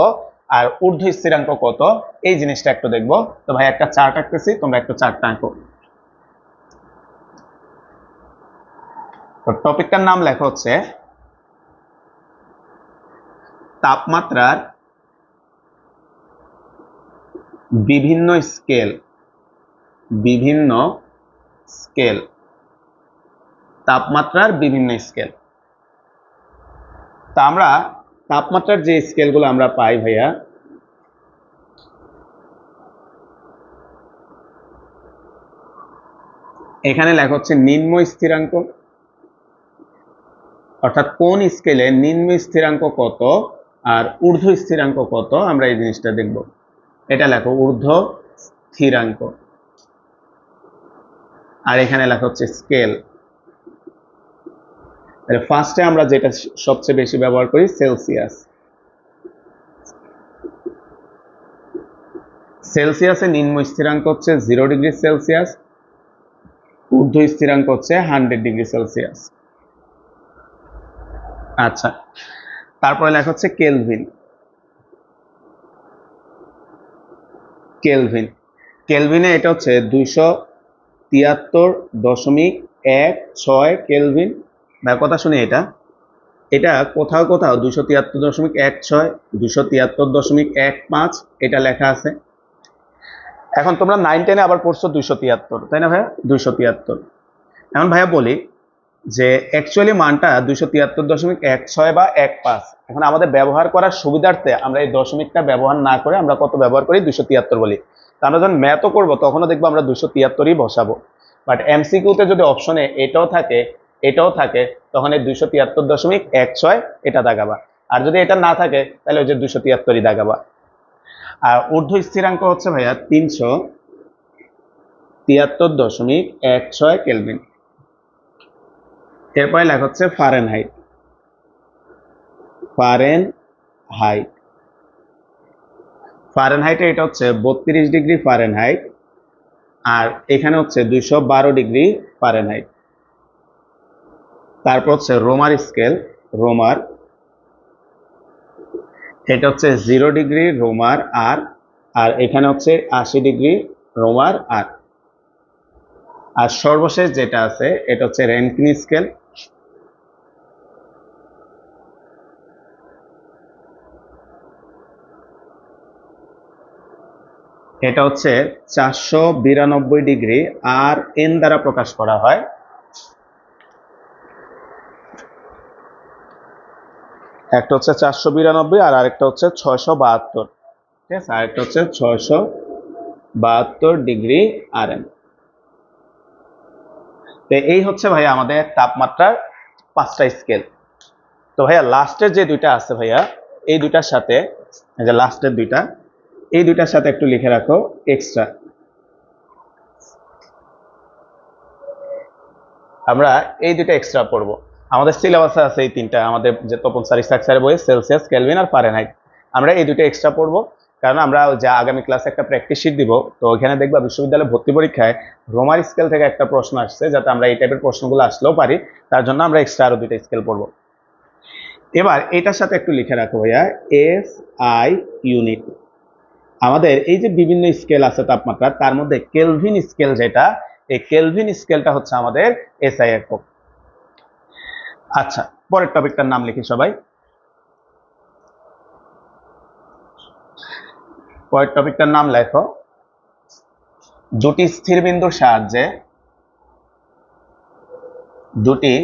আর ঊর্ধ্ব স্থিরাঙ্ক কত এই জিনিসটা একটু দেখবো। তো ভাই একটা চার্ট আঁকতেছি, তোমরা একটু চার্টটা আঁকো। তো টপিকটার নাম লেখা হচ্ছে তাপমাত্রার বিভিন্ন স্কেল। বিভিন্ন স্কেল, তাপমাত্রার বিভিন্ন স্কেল। তা আমরা তাপমাত্রার যে স্কেলগুলো আমরা পাই ভাইয়া, এখানে লেখা হচ্ছে নিম্ন স্থিরাঙ্ক, অর্থাৎ কোন স্কেলে নিম্ন স্থিরাঙ্ক কত আর ঊর্ধ্ব স্থিরাঙ্ক কত, আমরা এই জিনিসটা দেখব। এটা লেখো ঊর্ধ্ব স্থিরাঙ্ক, আর এখানে লেখা হচ্ছে স্কেল। ফার্স্টে আমরা যেটা সবচেয়ে বেশি ব্যবহার করি, সেলসিয়াস। সেলসিয়াসে নিম্ন স্থিরাঙ্ক হচ্ছে 0 ডিগ্রি সেলসিয়াস, ঊর্ধ্ব স্থিরাঙ্ক হচ্ছে 100 ডিগ্রি সেলসিয়াস। আচ্ছা, তারপরে লেখা হচ্ছে কেলভিন। কেলভিন, কেলভিনে এটা হচ্ছে 273.16 কেলভিন। কথা শুনি, এটা এটা কোথাও কোথাও 273.16, 273.15 এটা লেখা আছে। এখন তোমরা 9-10-এ আবার পড়ছো 273, তাই না ভাইয়া? 273। এখন ভাইয়া বলি যে অ্যাকচুয়ালি মানটা 273.16 বা 15। এখন আমাদের ব্যবহার করার সুবিধার্থে আমরা এই দশমিকটা ব্যবহার না করে আমরা কত ব্যবহার করি? 273 বলি। তা আমরা যখন ম্যাথও করবো তখনও দেখবো আমরা 273ই বসাবো। বাট এমসিকিউতে যদি অপশনে এটাও থাকে এটাও থাকে, তখন এই 273.16 এটা দাগাবা। আর যদি এটা না থাকে তাহলে ওই যে 273ই দাগাবা। আর ঊর্ধ্ব স্থিরাঙ্ক হচ্ছে ভাইয়া 373.16 কেলভিন। এরপরে লেখা হচ্ছে ফারেনহাইট। ফারেনহাইট, ফারেনহাইটে এটা হচ্ছে 32 ডিগ্রি ফারেনহাইট, আর এখানে হচ্ছে 212 ডিগ্রি ফারেনহাইট। তারপর হচ্ছে রোমার স্কেল, রোমার, এটা হচ্ছে 0 ডিগ্রি রোমার আর, আর এখানে হচ্ছে 80 ডিগ্রি রোমার আর। আর সর্বশেষ যেটা আছে এটা হচ্ছে র্যাঙ্কিন স্কেল। এটা হচ্ছে 492 ডিগ্রি আর এন দ্বারা প্রকাশ করা হয়। একটা হচ্ছে 492 আর আরেকটা হচ্ছে 672। ঠিক আছে, আরেকটা হচ্ছে 672 ডিগ্রি আর এন। তো এই হচ্ছে ভাইয়া আমাদের তাপমাত্রার 5টা স্কেল। তো ভাইয়া লাস্টের যে 2টা আছে ভাইয়া, এই 2টার সাথে, এই যে লাস্টের 2টা, এই 2টার সাথে একটু লিখে রাখো এক্সট্রা। আমরা এই 2টা এক্সট্রা পড়বো। আমাদের সিলেবাসে আছে এই 3টা, আমাদের যে তপন স্যার, ইসহাক স্যারের বইয়ে সেলসিয়াস, কেলভিন আর ফারেনহাইট। আমরা এই 2টা এক্সট্রা পড়বো, কারণ আমরা যা আগামী ক্লাসে একটা প্র্যাকটিস শিট দিব। তো ওখানে দেখবা বিশ্ববিদ্যালয়ে ভর্তি পরীক্ষায় রোমার স্কেল থেকে একটা প্রশ্ন আসছে, যাতে আমরা এই টাইপের প্রশ্নগুলো আসলেও পারি, তার জন্য আমরা এক্সট্রা আরো 2টা স্কেল পড়বো। এবার এটার সাথে একটু লিখে রাখো ভাইয়া এস আই ইউনিট। আমাদের এই যে বিভিন্ন স্কেল আছে তাপমাত্রা, তার মধ্যে কেলভিন স্কেল যেটা, এই কেলভিন স্কেলটা হচ্ছে আমাদের এসআই একক। আচ্ছা, পরের টপিকটার নাম লিখি সবাই। পরের টপিকটার নাম লেখো দুটি স্থির বিন্দুর সাহায্যে দুটি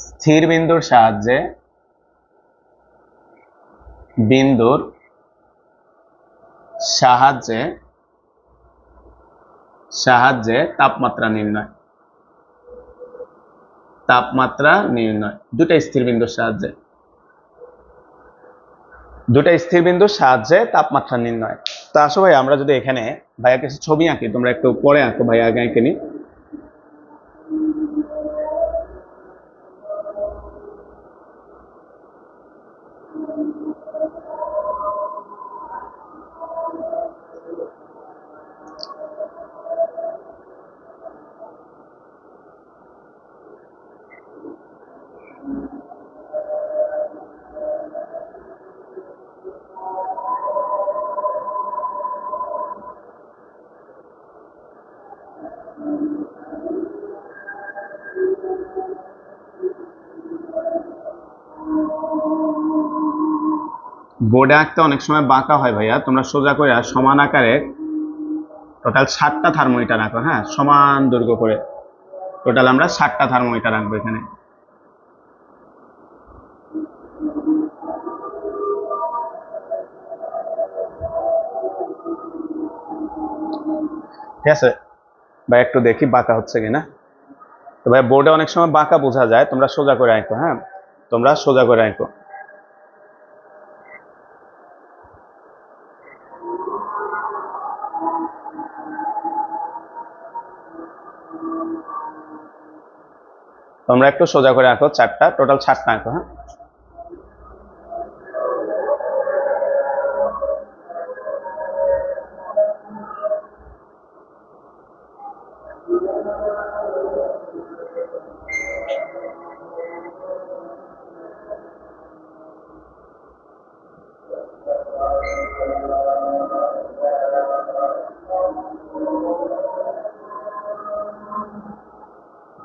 স্থির বিন্দুর সাহায্যে বিন্দুর সাহায্যে সাহায্যে তাপমাত্রা নির্ণয়। তাপমাত্রা নির্ণয় দুটা স্থির বিন্দুর সাহায্যে, দুটা স্থির বিন্দুর সাহায্যে তাপমাত্রা নির্ণয়। তো আসো ভাই আমরা যদি এখানে ভাইয়া কিছু ছবি আঁকি, তোমরা একটু পরে আঁকো, ভাইয়া আগে এঁকে নি। বোর্ডে আঁকতে অনেক সময় বাঁকা হয় ভাইয়া, তোমরা সোজা করে সমান আকারে টোটাল 7টা থার্মোমিটার আঁকো। হ্যাঁ, সমান দৈর্ঘ্য করে টোটাল আমরা 7টা থার্মোমিটার আঁকবো এখানে। ঠিক আছে ভাই, একটু দেখি বাঁকা হচ্ছে কিনা। তো ভাই বোর্ডে অনেক সময় বাঁকা বোঝা যায়, তোমরা সোজা করে আঁকো। হ্যাঁ, তোমরা সোজা করে আঁকো। তোমরা একটু সোজা করে আঁকো, 4টা টোটাল 7টা আঁকো। হ্যাঁ,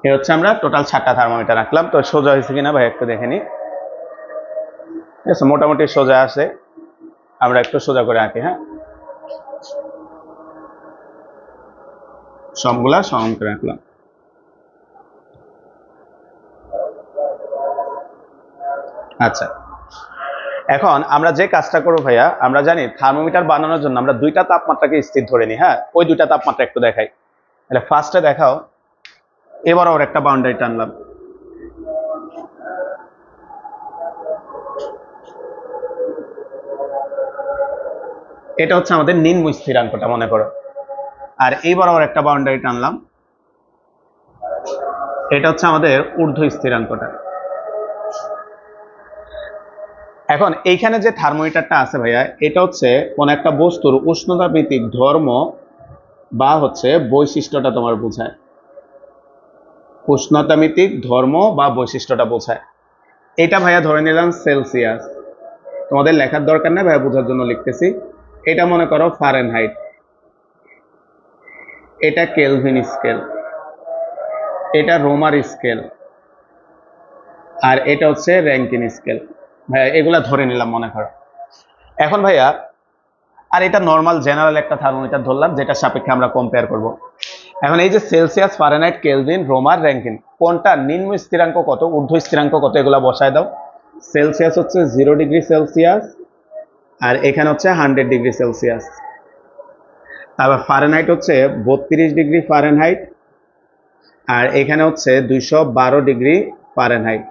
এই হচ্ছে আমরা টোটাল 7টা থার্মোমিটার রাখলাম। তো সোজা হয়েছে কিনা ভাই একটু দেখে নি। ঠিক আছে, মোটামুটি সোজা আছে, আমরা একটু সোজা করে আঁকি। হ্যাঁ, সবগুলা সমান করে রাখলাম। আচ্ছা, এখন আমরা যে কাজটা করবো ভাইয়া, আমরা জানি থার্মোমিটার বানানোর জন্য আমরা দুইটা তাপমাত্রাকে স্থির ধরে নিই। হ্যাঁ, ওই দুইটা তাপমাত্রা একটু দেখাই। তাহলে ফার্স্টে দেখাও, এবার ওর একটা বাউন্ডারি টানলাম। এটা হচ্ছে আমাদের নিম্ন স্থিরাঙ্কটা মনে করো। আর এইবার আবার একটা বাউন্ডারি টানলাম, এটা হচ্ছে আমাদের ঊর্ধ্ব স্থিরাঙ্কটা। এখন এইখানে যে থার্মোমিটারটা আছে ভাইয়া, এটা হচ্ছে কোন একটা বস্তুর উষ্ণতা ভিত্তিক ধর্ম বা হচ্ছে বৈশিষ্ট্যটা তোমার বোঝায়। উষ্ণতা ভিত্তিক ধর্ম বা বৈশিষ্ট্যটা বোঝায়। এটা ভাইয়া ধরে নিলাম সেলসিয়াস, তোমাদের লেখার দরকার নেই ভাইয়া, বোঝার জন্য লিখতেছি। এটা মনে করো ফারেনহাইট, এটা কেলভিন স্কেল, এটা রোমার স্কেল, আর এটা হচ্ছে র্যাঙ্কিন স্কেল। ভাইয়া এগুলা ধরে নিলাম মনে করো। এখন ভাইয়া আর এটা নর্মাল জেনারেল একটা থার্মোমিটার ধরলাম, যেটা সাপেক্ষে আমরা কম্পেয়ার করব। এখন এই যে সেলসিয়াস, ফারেনহাইট, কেলভিন, রোমার, র্যাঙ্কিন, কোনটা নিম্ন স্থিরাঙ্ক কত, ঊর্ধ্ব স্থিরাঙ্ক কত, এগুলা বসায় দাও। সেলসিয়াস হচ্ছে 0 ডিগ্রি সেলসিয়াস, আর এখানে হচ্ছে 100 ডিগ্রি সেলসিয়াস। তারপর ফারেনহাইট হচ্ছে 32 ডিগ্রি ফারেনহাইট, আর এখানে হচ্ছে 212 ডিগ্রি ফারেনহাইট।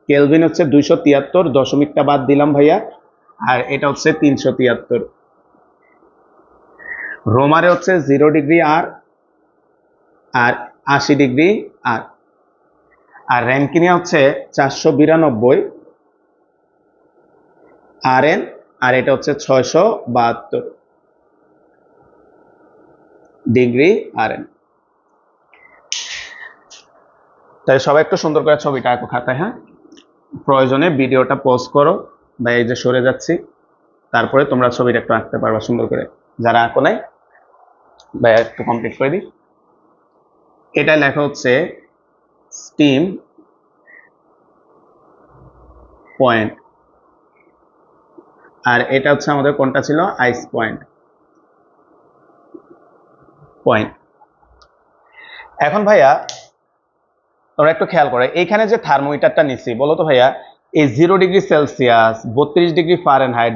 কেলভিন হচ্ছে 273, দশমিকটা বাদ দিলাম ভাইয়া, আর এটা হচ্ছে 373। রোমারে হচ্ছে 0 ডিগ্রি আর 80 ডিগ্রি আর র্যাঙ্কিনে হচ্ছে 492 RN, আর এটা হচ্ছে 672 ডিগ্রি RN। তাই সবাই একটু সুন্দর করে ছবিটা আঁকো খাতায়। হ্যাঁ, প্রয়োজনে ভিডিওটা পজ করো বা এই যে সরে যাচ্ছি, তারপরে তোমরা ছবিটা একটু আঁকতে পারবা সুন্দর করে। যারা আঁকো নাই ভাইয়া একটু কমপ্লিট করে দিই। এটা লেখা হচ্ছে স্টিম পয়েন্ট, আর এটা হচ্ছে আমাদের কোনটা ছিল, আইস পয়েন্ট। পয়েন্ট। এখন ভাইয়া তোমরা একটু খেয়াল করে এইখানে যে থার্মোমিটারটা নিচ্ছি বলো তো ভাইয়া, এই 0°C, 32°F,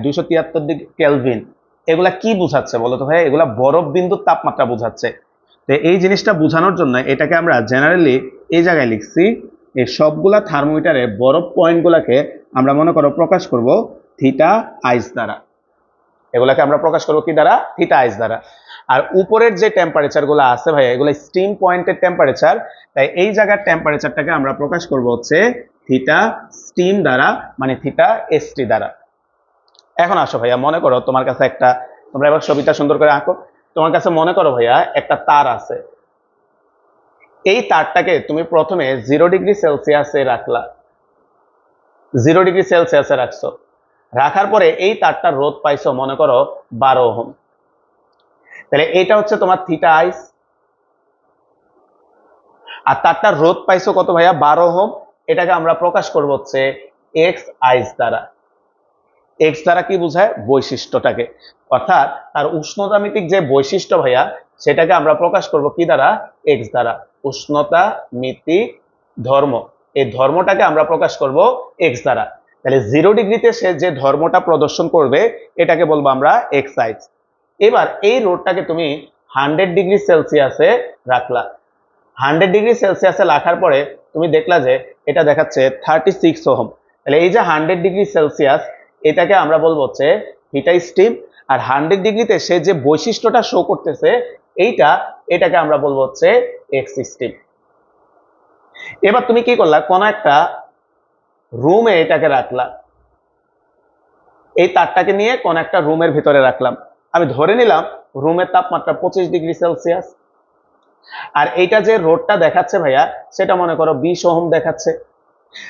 273 কেলভিন, এগুলা কি বোঝাচ্ছে বলো তো ভাইয়া? এগুলা বরফ বিন্দুর তাপমাত্রা বোঝাচ্ছে। তো এই জিনিসটা বোঝানোর জন্য এটাকে আমরা জেনারেলি এই জায়গায় লিখছি, এই সবগুলা থার্মোমিটারে বরফ পয়েন্ট গুলাকে আমরা মনে করো প্রকাশ করব থিটা আইস দ্বারা। এগুলাকে আমরা প্রকাশ করবো কি দ্বারা? থিটা আইস দ্বারা। আর উপরের যে টেম্পারেচার গুলো আছে ভাইয়া, এগুলো স্টিম পয়েন্টের টেম্পারেচার, তাই এই জায়গার টেম্পারেচারটাকে আমরা প্রকাশ করব হচ্ছে থিটা স্টিম দ্বারা, মানে থিটা এসটি দ্বারা। এখন আসো ভাইয়া, মনে করো তোমার কাছে একটা, তোমরা এবার ছবিটা সুন্দর করে আঁকো। তোমার কাছে মনে করো ভাইয়া একটা তার আছে, এই তারটাকে তুমি প্রথমে 0°C রাখলা, 0°C রাখছো, রাখার পরে এই তারটার রোধ পাইছো মনে করো 12 ওহম। তাহলে এটা হচ্ছে তোমার থিটা আইস, আর তারটার রোধ পাইছো কত ভাইয়া? 12 ওহম। এটাকে আমরা প্রকাশ করব হচ্ছে এক্স আইস দ্বারা। এক্স দ্বারা কি বোঝায়? বৈশিষ্ট্যটাকে, অর্থাৎ তার উষ্ণতামিতিক যে বৈশিষ্ট্য ভাইয়া, সেটাকে আমরা প্রকাশ করব কি দ্বারা? এক্স দ্বারা। উষ্ণতা মিতিক ধর্ম, এই ধর্মটাকে আমরা প্রকাশ করব এক্স দ্বারা। তাহলে 0°তে সে যে ধর্মটা প্রদর্শন করবে এটাকে বলবো আমরা এক্স আইস। এবার এই রোডটাকে তুমি 100°C রাখলা, 100°C রাখার পরে তুমি দেখলা যে এটা দেখাচ্ছে 36 ওহম। তাহলে এই যে 100°C, এটাকে আমরা বলবো হচ্ছে থিটা স্টিম, আর 100°তে সে যে বৈশিষ্ট্যটা শো করতেছে এটাকে আমরা বলবো হচ্ছে এক্স স্টিম। এবার তুমি কি করলা? কোন একটা রুমে এটাকে রাখলা, এই তারটাকে নিয়ে কোন একটা রুমের ভিতরে রাখলাম, আমি ধরে নিলাম রুমের তাপমাত্রা 25°C, আর এইটা যে রোডটা দেখাচ্ছে ভাইয়া সেটা মনে করো 20 ওহম দেখাচ্ছে।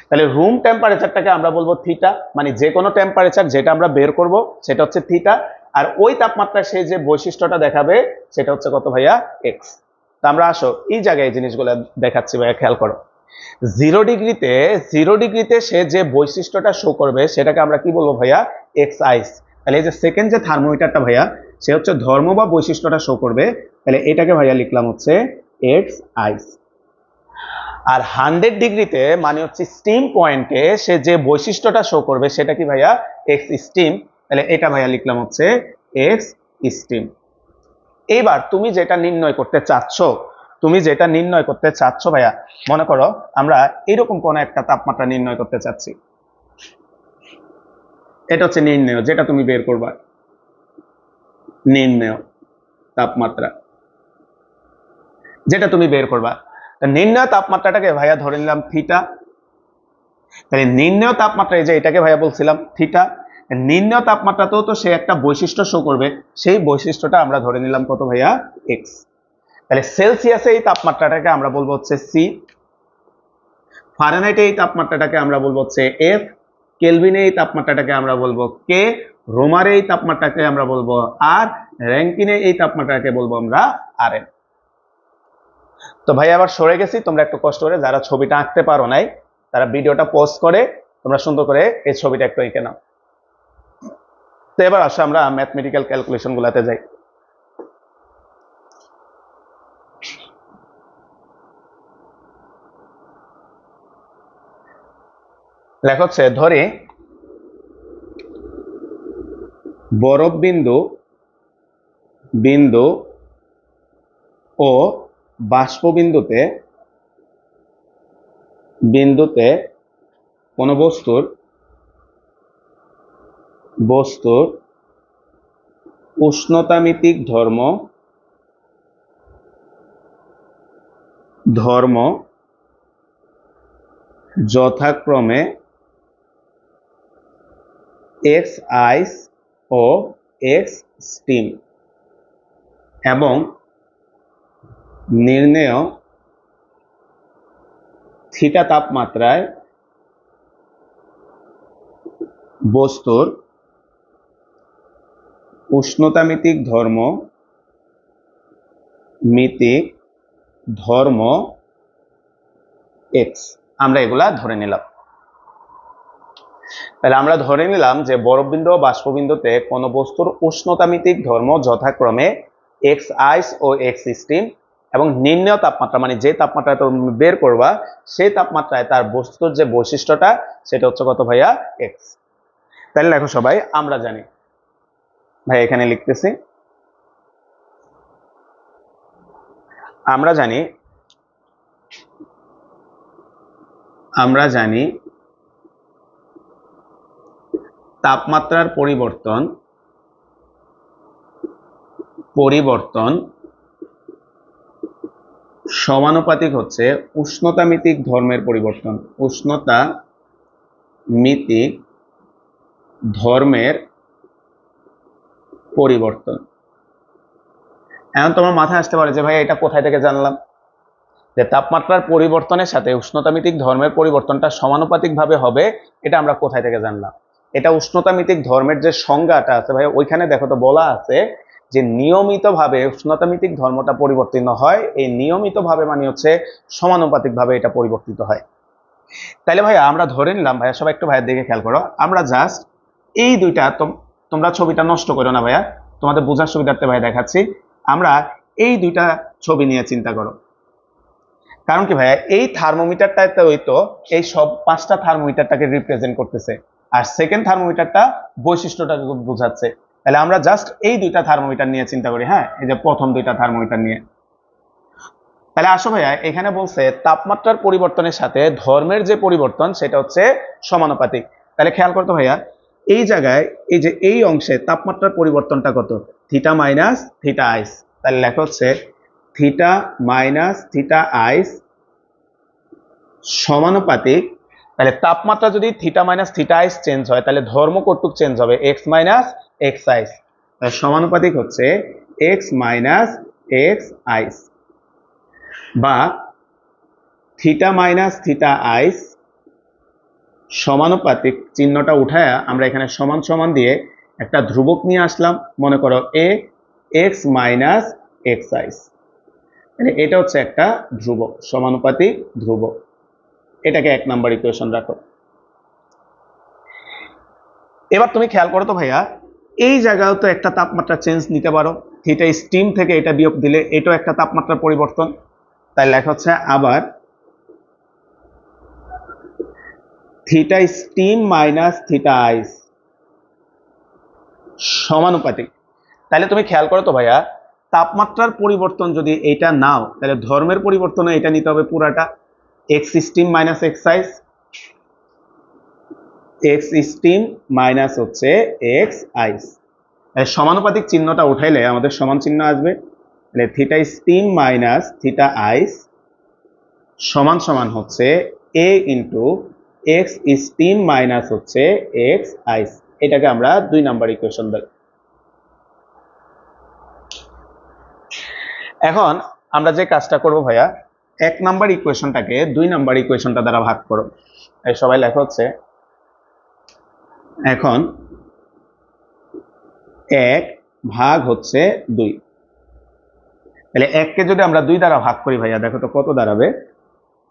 তাহলে রুম টেম্পারেচারটাকে আমরা বলবো থিটা, মানে যে কোনো টেম্পারেচার যেটা আমরা বের করব সেটা হচ্ছে থিটা, আর ওই তাপমাত্রায় সে যে বৈশিষ্ট্যটা দেখাবে সেটা হচ্ছে কত ভাইয়া? এক্স। তা আমরা আসো এই জায়গায় এই জিনিসগুলো দেখাচ্ছি ভাইয়া, খেয়াল করো। 0°তে সে যে বৈশিষ্ট্যটা শো করবে সেটাকে আমরা কি বলবো ভাইয়া? X ice. তাহলে এই যে সেকেন্ড যে থার্মোমিটারটা ভাইয়া, সে হচ্ছে ধর্ম বা বৈশিষ্ট্যটা শো করবে, তাহলে এটাকে ভাইয়া লিখলাম হচ্ছে এক্স আইস। আর 100°তে মানে হচ্ছে স্টিম পয়েন্টে সে যে বৈশিষ্ট্যটা শো করবে সেটা কি ভাইয়া? X steam. তাহলে এটা ভাইয়া লিখলাম হচ্ছে এক্স স্টিম। এইবার তুমি যেটা নির্ণয় করতে চাচ্ছ, ভাইয়া, মনে করো আমরা এরকম কোন একটা তাপমাত্রা নির্ণয় করতে চাচ্ছি, এটা হচ্ছে নির্ণয়, যেটা তুমি বের করবা, নির্ণয় তাপমাত্রা যেটা তুমি বের করবা। নির্ণয় তাপমাত্রাটাকে ভাইয়া ধরে নিলাম থিটা। তাহলে নির্ণয় তাপমাত্রা, এই যে এটাকে ভাইয়া বলছিলাম থিটা, নির্ণয় তাপমাত্রাতেও তো সে একটা বৈশিষ্ট্য শো করবে, সেই বৈশিষ্ট্যটা আমরা ধরে নিলাম কত ভাইয়া? এক্স। তাহলে সেলসিয়াসে এই তাপমাত্রাটাকে আমরা বলবো হচ্ছে সি, ফারেনহাইটে এই তাপমাত্রাটাকে আমরা বলবো হচ্ছে এফ, কেলভিনে এই তাপমাত্রাটাকে আমরা বলবো কে, রোমারে এই তাপমাত্রাটাকে আমরা বলবো আর, র্যাঙ্কিনে এই তাপমাত্রাটাকে বলবো আমরা আর এন। তো ভাই আবার সরে গেছি, তোমরা একটু কষ্ট করে যারা ছবিটা আঁকতে পারো নাই তারা ভিডিওটা পজ করে তোমরা সুন্দর করে এই ছবিটা একটু এঁকে নাও। তো এবার আসো আমরা ম্যাথমেটিক্যাল ক্যালকুলেশন গুলাতে যাই। লেখা হচ্ছে, ধরি বরফ বিন্দু ও বাষ্প বিন্দুতে কোন বস্তুর উষ্ণতামিতিক ধর্ম যথাক্রমে এক্স আইস ও এক্স স্টিম এবং নির্ণেয় থিটা তাপমাত্রায় বস্তুর উষ্ণতামিতিক ধর্ম এক্স, আমরা এগুলা ধরে নিলাম। তাহলে আমরা ধরে নিলাম যে বরফবিন্দু ও বাষ্পবিন্দুতে কোন বস্তুর উষ্ণতামিতিক ধর্ম যথাক্রমে এক্স আইস ও এক্স স্টিম, এবং নির্ণেয় তাপমাত্রা মানে যে তাপমাত্রা তুমি বের করবা সেই তাপমাত্রায় তার বস্তুর যে বৈশিষ্ট্যটা সেটা হচ্ছে কত ভাইয়া, এক্স। তাহলে দেখো সবাই আমরা জানি ভাই, এখানে লিখতেছি, আমরা জানি তাপমাত্রার পরিবর্তন সমানুপাতিক হচ্ছে উষ্ণতামিতিক ধর্মের পরিবর্তন, উষ্ণতামিতিক ধর্মের পরিবর্তন। এখন তোমার মাথায় আসতে পারে যে ভাই এটা কোথায় থেকে জানলাম, যে তাপমাত্রার পরিবর্তনের সাথে উষ্ণতামিতিক ধর্মের পরিবর্তনটা সমানুপাতিক ভাবে হবে, এটা আমরা কোথায় থেকে জানলাম? এটা উষ্ণতামিতিক ধর্মের যে সংজ্ঞাটা আছে ভাই, ওইখানে দেখো তো বলা আছে যে নিয়মিতভাবে উষ্ণতামিতিক ধর্মটা পরিবর্তিত হয়। এই নিয়মিতভাবে মানে হচ্ছে সমানুপাতিক ভাবে এটা পরিবর্তিত হয়। তাইলে ভাইয়া আমরা ধরে নিলাম, ভাইয়া সবাই একটু ভাইয়ের দিকে খেয়াল করো, আমরা জাস্ট এই দুইটা, তোমরা ছবিটা নষ্ট করো না ভাইয়া, তোমাদের বোঝার সুবিধার্থে ভাই দেখাচ্ছি, আমরা এই দুইটা ছবি নিয়ে চিন্তা করো। কারণ কি ভাইয়া, এই থার্মোমিটারটাতে ওই তো এই সব 5টা থার্মোমিটারটাকে রিপ্রেজেন্ট করতেছে, আর সেকেন্ড থার্মোমিটারটা বৈশিষ্ট্যটাকে বোঝাচ্ছে। তাহলে আমরা জাস্ট এই দুইটা থার্মোমিটার নিয়ে চিন্তা করি, হ্যাঁ, এই যে প্রথম দুইটা থার্মোমিটার নিয়ে। তাহলে আসো ভাইয়া, এখানে বলছে তাপমাত্রার পরিবর্তনের সাথে ধর্মের যে পরিবর্তন সেটা হচ্ছে সমানুপাতিক। তাহলে খেয়াল করতো ভাইয়া, এই জায়গায় এই যে এই অংশে তাপমাত্রার পরিবর্তনটা কত, থিটা মাইনাস থিটা আইস। তাহলে লেখা হচ্ছে থিটা মাইনাস থিটা আইস সমানুপাতিক। তাহলে তাপমাত্রা যদি থিটা মাইনাস থিটা আইস চেঞ্জ হয়, তাহলে ধর্ম কতটুক চেঞ্জ হবে, এক্স মাইনাস এক্স আইস। সমানুপাতিক হচ্ছে এক্স মাইনাস এক্স আইস, বা থিটা মাইনাস থিটা আইস সমানুপাতিক, চিহ্নটা উঠায় আমরা এখানে সমান সমান দিয়ে একটা ধ্রুবক নিয়ে আসলাম, মনে করো এ এক্স মাইনাস এক্স আইস, মানে এটা হচ্ছে একটা ধ্রুবক, সমানুপাতিক ধ্রুবক। এটাকে 1 নাম্বার ইকুয়েশন রাখো। এবার তুমি খেয়াল করো তো ভাইয়া, এই জায়গায় তো একটা তাপমাত্রা চেঞ্জ নিতে পারো, থিটা স্টিম থেকে এটা বিয়োগ দিলে এটাও একটা তাপমাত্রার পরিবর্তন। তাই লেখা হচ্ছে আবার থিটা স্টিম মাইনাস থিটা আইস সমানুপাতিক। তাহলে তুমি খেয়াল করো তো ভাইয়া, তাপমাত্রার পরিবর্তন যদি এটা নাও, তাহলে ধর্মের পরিবর্তনে এটা নিতে হবে পুরাটা, X steam minus X ice, X steam minus হচ্ছে এক্স আইস। সমানুপাতিক চিহ্নটা উঠাইলে আমাদের সমান চিহ্ন আসবে, তাহলে theta steam minus theta ice সমান সমান হচ্ছে A into X steam minus হচ্ছে এক্স আইস। এটাকে আমরা 2 নাম্বার ইকুয়েশন দেব। এখন আমরা যে কাজটা করব ভাইয়া, 1 নাম্বার ইকুয়েশনটাকে 2 নাম্বার ইকুয়েশনটা দ্বারা ভাগ করো। এই সবাই লেখা হচ্ছে এখন 1 ভাগ হচ্ছে 2। তাহলে 1 কে যদি আমরা 2 দ্বারা ভাগ করি ভাইয়া, দেখো তো কত দাঁড়াবে,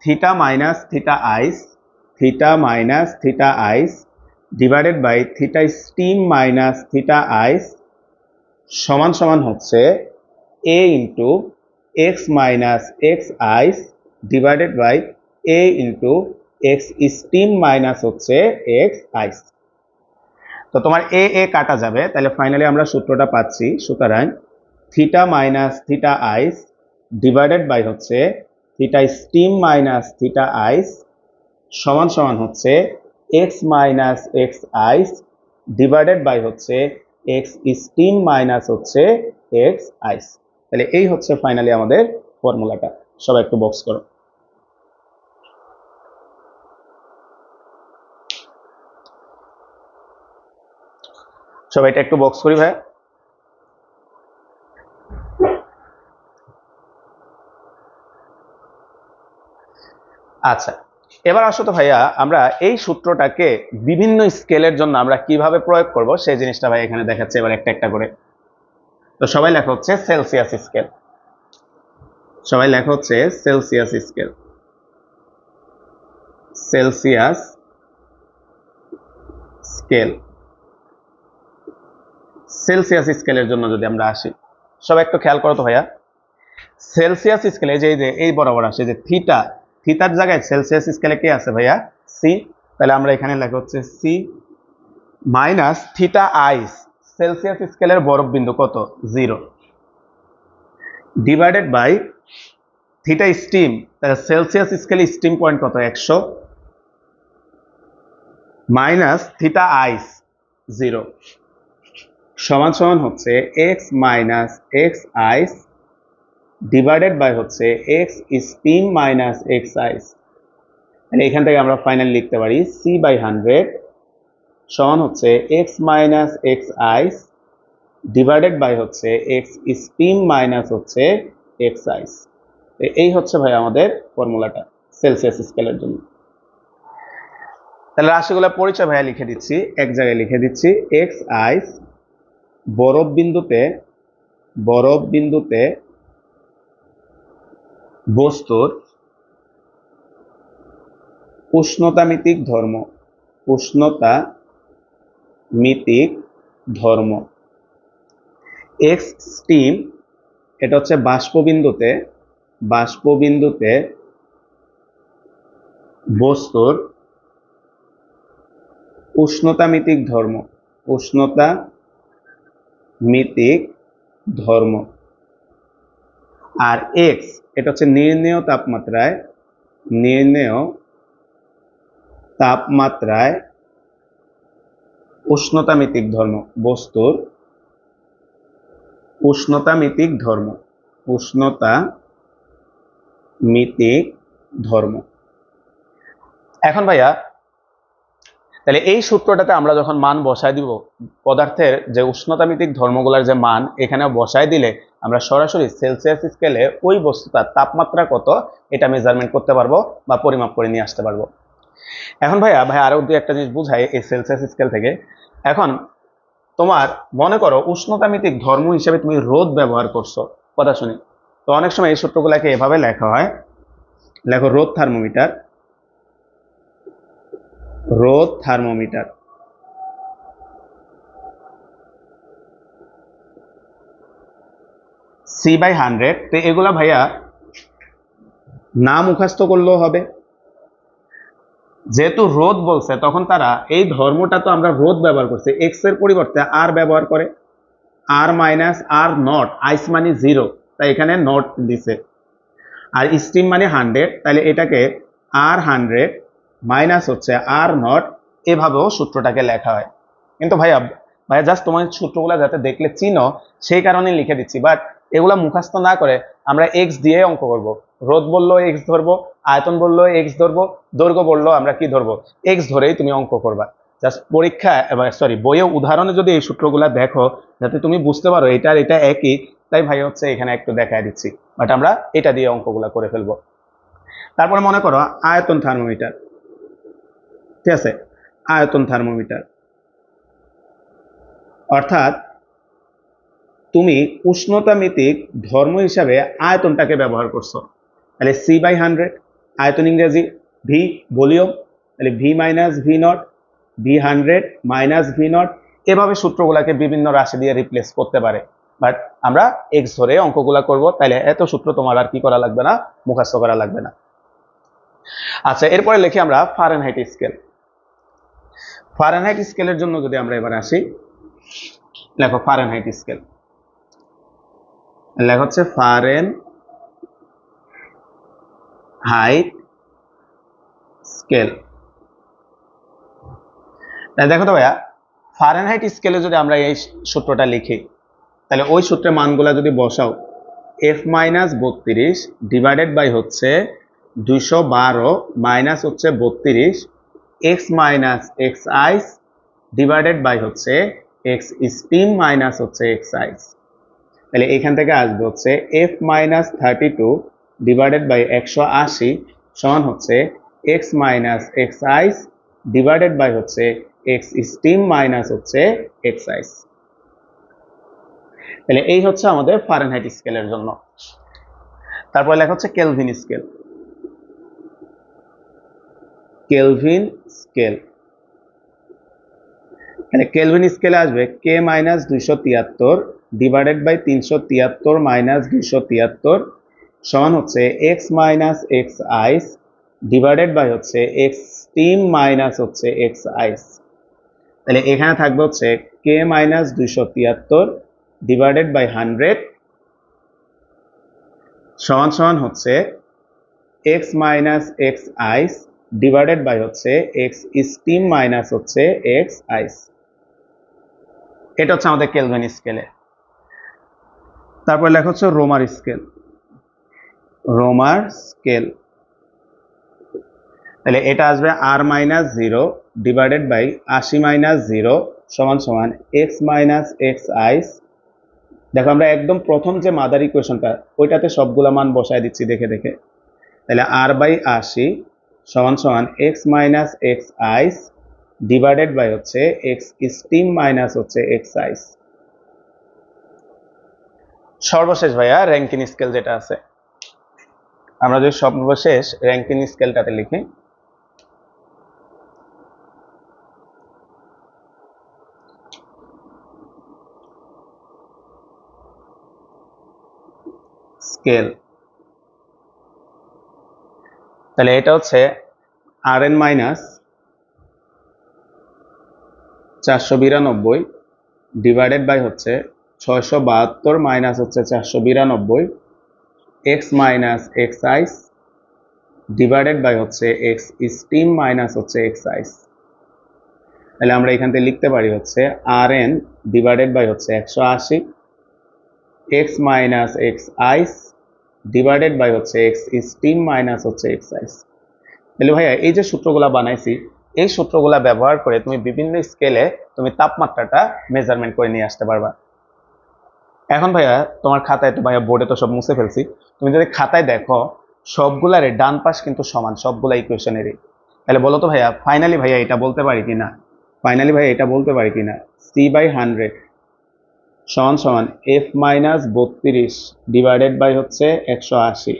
theta minus theta ice divided by theta steam minus theta ice সমান সমান হচ্ছে A into X minus X ice divided by A into X steam minus হচ্ছে এক্স আইস। তো তোমার এ এ কাটা যাবে, তাহলে ফাইনালি আমরা সূত্রটা পাচ্ছি, সুতরাং theta minus theta ice divided by হচ্ছে theta steam minus theta ice সমান সমান হচ্ছে X minus X ice divided by হচ্ছে এক্স স্টিম মাইনাস হচ্ছে এক্স আইস। তাহলে এই হচ্ছে ফাইনালি আমাদের ফর্মুলাটা। সবাই একটু বক্স করো। সবাই এটা একটু বক্স করি ভাই। আচ্ছা, এবার আসো তো ভাইয়া, আমরা এই সূত্রটাকে বিভিন্ন স্কেলের জন্য আমরা কিভাবে প্রয়োগ করব সেই জিনিসটা ভাই এখানে দেখাচ্ছে এবার একটা একটা করে। তো সবাই লেখা হচ্ছে সেলসিয়াস স্কেল, সবাই লেখা হচ্ছে Celsius scale, Celsius scale. Celsius স্কেলের জন্য যদি আমরা আসি, সব একটু খেয়াল করো তো ভাইয়া, সেলসিয়াস স্কেলে যে এই বরাবর আসে যে থিটা, থিটার জায়গায় সেলসিয়াস স্কেলে কে আছে ভাইয়া? সি। তাহলে আমরা এখানে লেখা হচ্ছে C minus theta ice, Celsius স্কেলের বরফ বিন্দু কত? 0, ডিভাইডেড বাই থিটা স্টিম, তাহলে সেলসিয়াস স্কেলে স্টিম পয়েন্ট কত? 100, মাইনাস থিটা আইস 0, সমান সমান হচ্ছে X minus X ice divided by হচ্ছে X steam minus X ice. এখান থেকে আমরা ফাইনাল লিখতে পারি সি বাই 100 সমান হচ্ছে X minus X ice divided by হচ্ছে এক্স স্টিম মাইনাস হচ্ছে এক্স আইস। এই হচ্ছে ভাই আমাদের ফর্মুলাটা সেলসিয়াস স্কেলের জন্য। তাহলে রাশিগুলো পরিচয় ভাইয়া লিখে দিচ্ছি, এক জায়গায় লিখে দিচ্ছি। এক্স আইস বরফ বিন্দুতে বস্তুর উষ্ণতামিতিক ধর্ম। এক্স স্টিম এটা হচ্ছে বাষ্পবিন্দুতে বস্তুর উষ্ণতামিতিক ধর্ম। আর এক্স এটা হচ্ছে নির্ণেয় তাপমাত্রায় উষ্ণতামিতিক ধর্ম, বস্তুর উষ্ণতামিতিক ধর্ম। এখন ভাইয়া তাহলে এই সূত্রটাতে আমরা যখন মান বসায় দিব, পদার্থের যে উষ্ণতামিতিক ধর্মগুলোর যে মান এখানে বসায় দিলে আমরা সরাসরি সেলসিয়াস স্কেলে ওই বস্তুটার তাপমাত্রা কত এটা মেজারমেন্ট করতে পারবো বা পরিমাপ করে নিয়ে আসতে পারবো। এখন ভাইয়া আরো একটা জিনিস বুঝাই এই সেলসিয়াস স্কেল থেকে। এখন তোমার মনে করো উষ্ণতামিতিক ধর্ম হিসেবে তুমি রোদ ব্যবহার করছো, কথা শুনি। তো অনেক সময় এই সূত্রগুলোকে এভাবে লেখা হয়, লেখো রোদ থার্মোমিটার সি বাই 100। তো এগুলা ভাইয়া না মুখস্থ করলেও হবে, যেহেতু রোদ বলছে তখন তারা এই ধর্মটা তো আমরা রোদ ব্যবহার করছি, এক্স এর পরিবর্তে আর ব্যবহার করে, আর মাইনাস আর নট, আইস মানে 0 তাই এখানে নট দিছে, আর স্টিম মানে 100 তাহলে এটাকে আর 100 মাইনাস হচ্ছে আর নট, এভাবেও সূত্রটাকে লেখা হয়। কিন্তু ভাইয়া জাস্ট তোমার সূত্রগুলো যাতে দেখলে চিনো সেই কারণে লিখে দিচ্ছি, বাট এগুলা মুখস্থ না করে আমরা এক্স দিয়ে অঙ্ক করব। রোদ বললো এক্স ধরবো, আয়তন বললো এক্স ধরবো, দৈর্ঘ্য বললো আমরা কি ধরবো, এক্স ধরেই তুমি অঙ্ক করবা। জাস্ট পরীক্ষা বইয়ে উদাহরণে যদি এই সূত্রগুলা দেখো যাতে তুমি বুঝতে পারো এটা একই, তাই ভাই হচ্ছে এখানে একটু দেখায় দিচ্ছি, বাট আমরা এটা দিয়ে অঙ্কগুলা করে ফেলবো। তারপরে মনে করো আয়তন থার্মোমিটার, ঠিক আছে, আয়তন থার্মোমিটার অর্থাৎ তুমি উষ্ণতামিতিক ধর্ম হিসাবে আয়তনটাকে ব্যবহার করছো। তাহলে সি বাই 100, আয়তন ইংরেজি ভি ভলিউম, তাহলে V minus V naught, V 100 minus V naught, এভাবে সূত্রগুলাকে বিভিন্ন রাশি দিয়ে রিপ্লেস করতে পারে, বাট আমরা এক্স ধরে অঙ্কগুলা করব, তাহলে এত সূত্র তোমার আর কি করা লাগবে না, মুখস্থ করা লাগবে না। আচ্ছা, এরপরে লিখি আমরা ফারেনহাইট স্কেল। ফারেনহাইট স্কেলের জন্য যদি আমরা এবার আসি, লেখো ফারেনহাইট স্কেল, লেখা হচ্ছে ফারেনহাইট স্কেল। দেখো তো ভাইয়া ফারেনহাইট স্কেলে যদি আমরা এই সূত্রটা লিখি তাহলে ওই সূত্রের মানগুলা যদি বসাও, এফ মাইনাস 32 ডিভাইডেড বাই হচ্ছে 212 মাইনাস হচ্ছে 32 X minus X ice divided by হচ্ছে এক্স স্টিম মাইনাস হচ্ছে এক্স আইস। তাহলে এখান থেকে আসবে হচ্ছে এফ মাইনাস 32 ডিভাইডেড বাই 180 সমান হচ্ছে X minus X ice divided by হচ্ছে এক্স স্টিম মাইনাস হচ্ছে এক্স আইস। তাহলে এই হচ্ছে আমাদের ফারেনহাইট স্কেলের জন্য। তারপর লেখা হচ্ছে কেলভিন স্কেল। তাহলে কেলভিন স্কেলে আসবে K minus 273 divided by 373 minus 273 সমান হচ্ছে X minus X ice divided by হচ্ছে এক্স স্টিম মাইনাস হচ্ছে এক্স আইস। তাহলে এখানে থাকবে হচ্ছে কে মাইনাস 273 ডিভাইডেড বাই 100 সমান সমান হচ্ছে X minus X ice divided by হচ্ছে এক্স স্টিম মাইনাস হচ্ছে এক্স আইস। এটা হচ্ছে আমাদের কেলভিন স্কেলে। তারপর লেখা হচ্ছে রোমার স্কেল। রোমার স্কেল তাহলে এটা আসবে আর মাইনাস 0 ডিভাইডেড বাই 80 মাইনাস 0 সমান সমান এক্স মাইনাস এক্স আইস। দেখো আমরা একদম প্রথম যে মাদার ইকুয়েশনটা ওইটাতে সবগুলা মান বসায় দিচ্ছি দেখে দেখে। তাহলে আর বাই 80 সমান সমান X minus X ice divided by হচ্ছে এক্স স্টিম মাইনাস হচ্ছে এক্স আইস। সর্বশেষ ভাইয়া র্যাঙ্কিন স্কেল যেটা আছে, আমরা যদি সর্বশেষ র্যাঙ্কিন স্কেলটাতে লিখি, স্কেল তাহলে এটা হচ্ছে R N minus 492 divided by হচ্ছে 672 মাইনাস হচ্ছে 492 X minus X ice divided by হচ্ছে এক্স স্টিম মাইনাস হচ্ছে এক্স আইস। তাহলে আমরা এখান থেকে লিখতে পারি হচ্ছে আর এন ডিভাইডেড বাই হচ্ছে 180 X minus X ice divided by হচ্ছে এক্স স্টিম মাইনাস হচ্ছে এক্স আইস। তাহলে ভাইয়া এই যে সূত্রগুলা বানাইছি এই সূত্রগুলা ব্যবহার করে তুমি বিভিন্ন স্কেলে তুমি তাপমাত্রাটা মেজারমেন্ট করে নিয়ে আসতে পারবা। এখন ভাইয়া তোমার খাতায় তো ভাইয়া বোর্ডে তো সব মুছে ফেলছি, তুমি যদি খাতায় দেখো সবগুলারে ডান পাশ কিন্তু সমান সবগুলা ইকুয়েশনেরই। তাহলে বলো তো ভাইয়া ফাইনালি ভাইয়া এটা বলতে পারি কিনা, ফাইনালি ভাইয়া এটা বলতে পারি কিনা সি বাই 100 সমান সমান এফ মাইনাস 32 ডিভাইডেড বাই হচ্ছে 180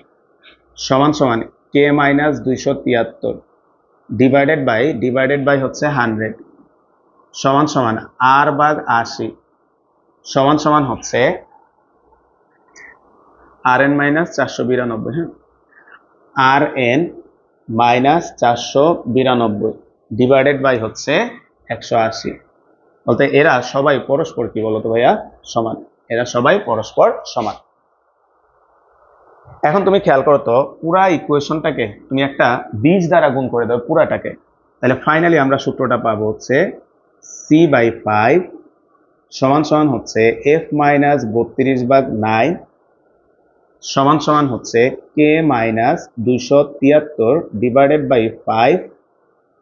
সমান সমান কে মাইনাস 273 ডিভাইডেড বাই হচ্ছে 100 সমান সমান আর ভাগ 80 সমান সমান হচ্ছে আর এন মাইনাস 492। হ্যাঁ, আর এন মাইনাস 492 ডিভাইডেড বাই হচ্ছে 180। বলতে এরা সবাই পরস্পর কি বলতো ভাইয়া সমান, এরা সবাই পরস্পর সমান। এখন তুমি খেয়াল করো তো পুরা ইকুয়েশনটাকে তুমি একটা 20 দ্বারা গুণ করে দাও পুরাটাকে, তাহলে ফাইনালি আমরা সূত্রটা পাবো হচ্ছে সি বাই 5 সমান সমান হচ্ছে এফ মাইনাস 32/9 সমান সমান হচ্ছে কে মাইনাস 273 ডিভাইডেড বাই 5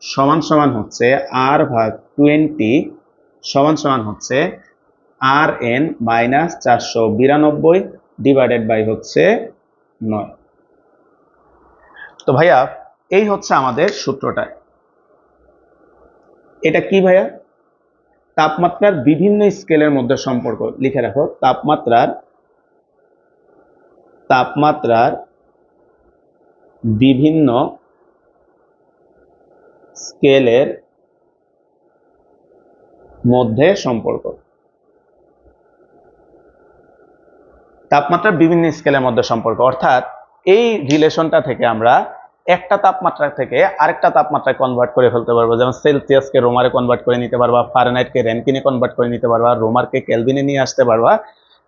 সমান সমান হচ্ছে আর ভাগ 20 সমান সমান হচ্ছে R N minus 492 divided by হচ্ছে 9। তো ভাইয়া এই হচ্ছে আমাদের সূত্রটা। এটা কি ভাইয়া? তাপমাত্রার বিভিন্ন স্কেলের মধ্যে সম্পর্ক লিখে রাখো। তাপমাত্রার বিভিন্ন স্কেলের মধ্যে সম্পর্ক। তাপমাত্রার বিভিন্ন স্কেলের মধ্যে সম্পর্ক অর্থাৎ এই রিলেশনটা থেকে আমরা একটা তাপমাত্রা থেকে আরেকটা তাপমাত্রায় কনভার্ট করে ফেলতে পারবো। যেমন সেলসিয়াসকে রোমারে কনভার্ট করে নিতে পারবা, ফারেনহাইটকে র্যাঙ্কিনে কনভার্ট করে নিতে পারবা, রোমারকে কেলভিনে নিয়ে আসতে পারবা।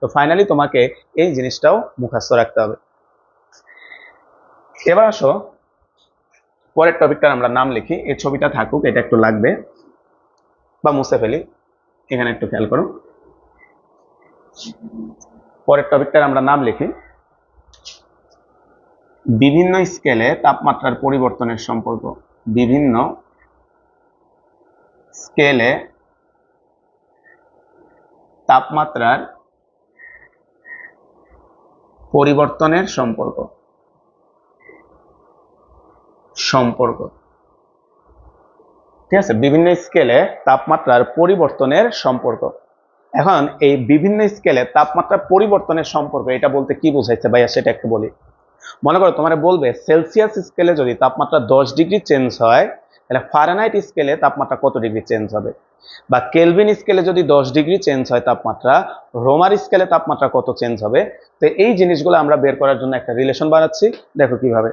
তো ফাইনালি তোমাকে এই জিনিসটাও মুখস্থ রাখতে হবে। এবার আসো পরের টপিকটার আমরা নাম লিখি। এই ছবিটা থাকুক, এটা একটু লাগবে বা মুছে ফেলি। এখানে একটু খেয়াল করো, পরের টপিকটার আমরা নাম লিখি বিভিন্ন স্কেলে তাপমাত্রার পরিবর্তনের সম্পর্ক। বিভিন্ন স্কেলে তাপমাত্রার পরিবর্তনের সম্পর্ক। ঠিক আছে, বিভিন্ন স্কেলে তাপমাত্রার পরিবর্তনের সম্পর্ক। এখন এই বিভিন্ন স্কেলে তাপমাত্রার পরিবর্তনের সম্পর্ক এটা বলতে কি বোঝাইছে ভাইয়া সেটা একটু বলি। মনে করো তোমার বলবে সেলসিয়াস স্কেলে যদি তাপমাত্রা 10 ডিগ্রি চেঞ্জ হয় তাহলে ফারেনহাইট স্কেলে তাপমাত্রা কত ডিগ্রি চেঞ্জ হবে, বা কেলভিন স্কেলে যদি 10 ডিগ্রি চেঞ্জ হয় তাপমাত্রা, রোমার স্কেলে তাপমাত্রা কত চেঞ্জ হবে। তো এই জিনিসগুলো আমরা বের করার জন্য একটা রিলেশন বানাচ্ছি। দেখো কিভাবে,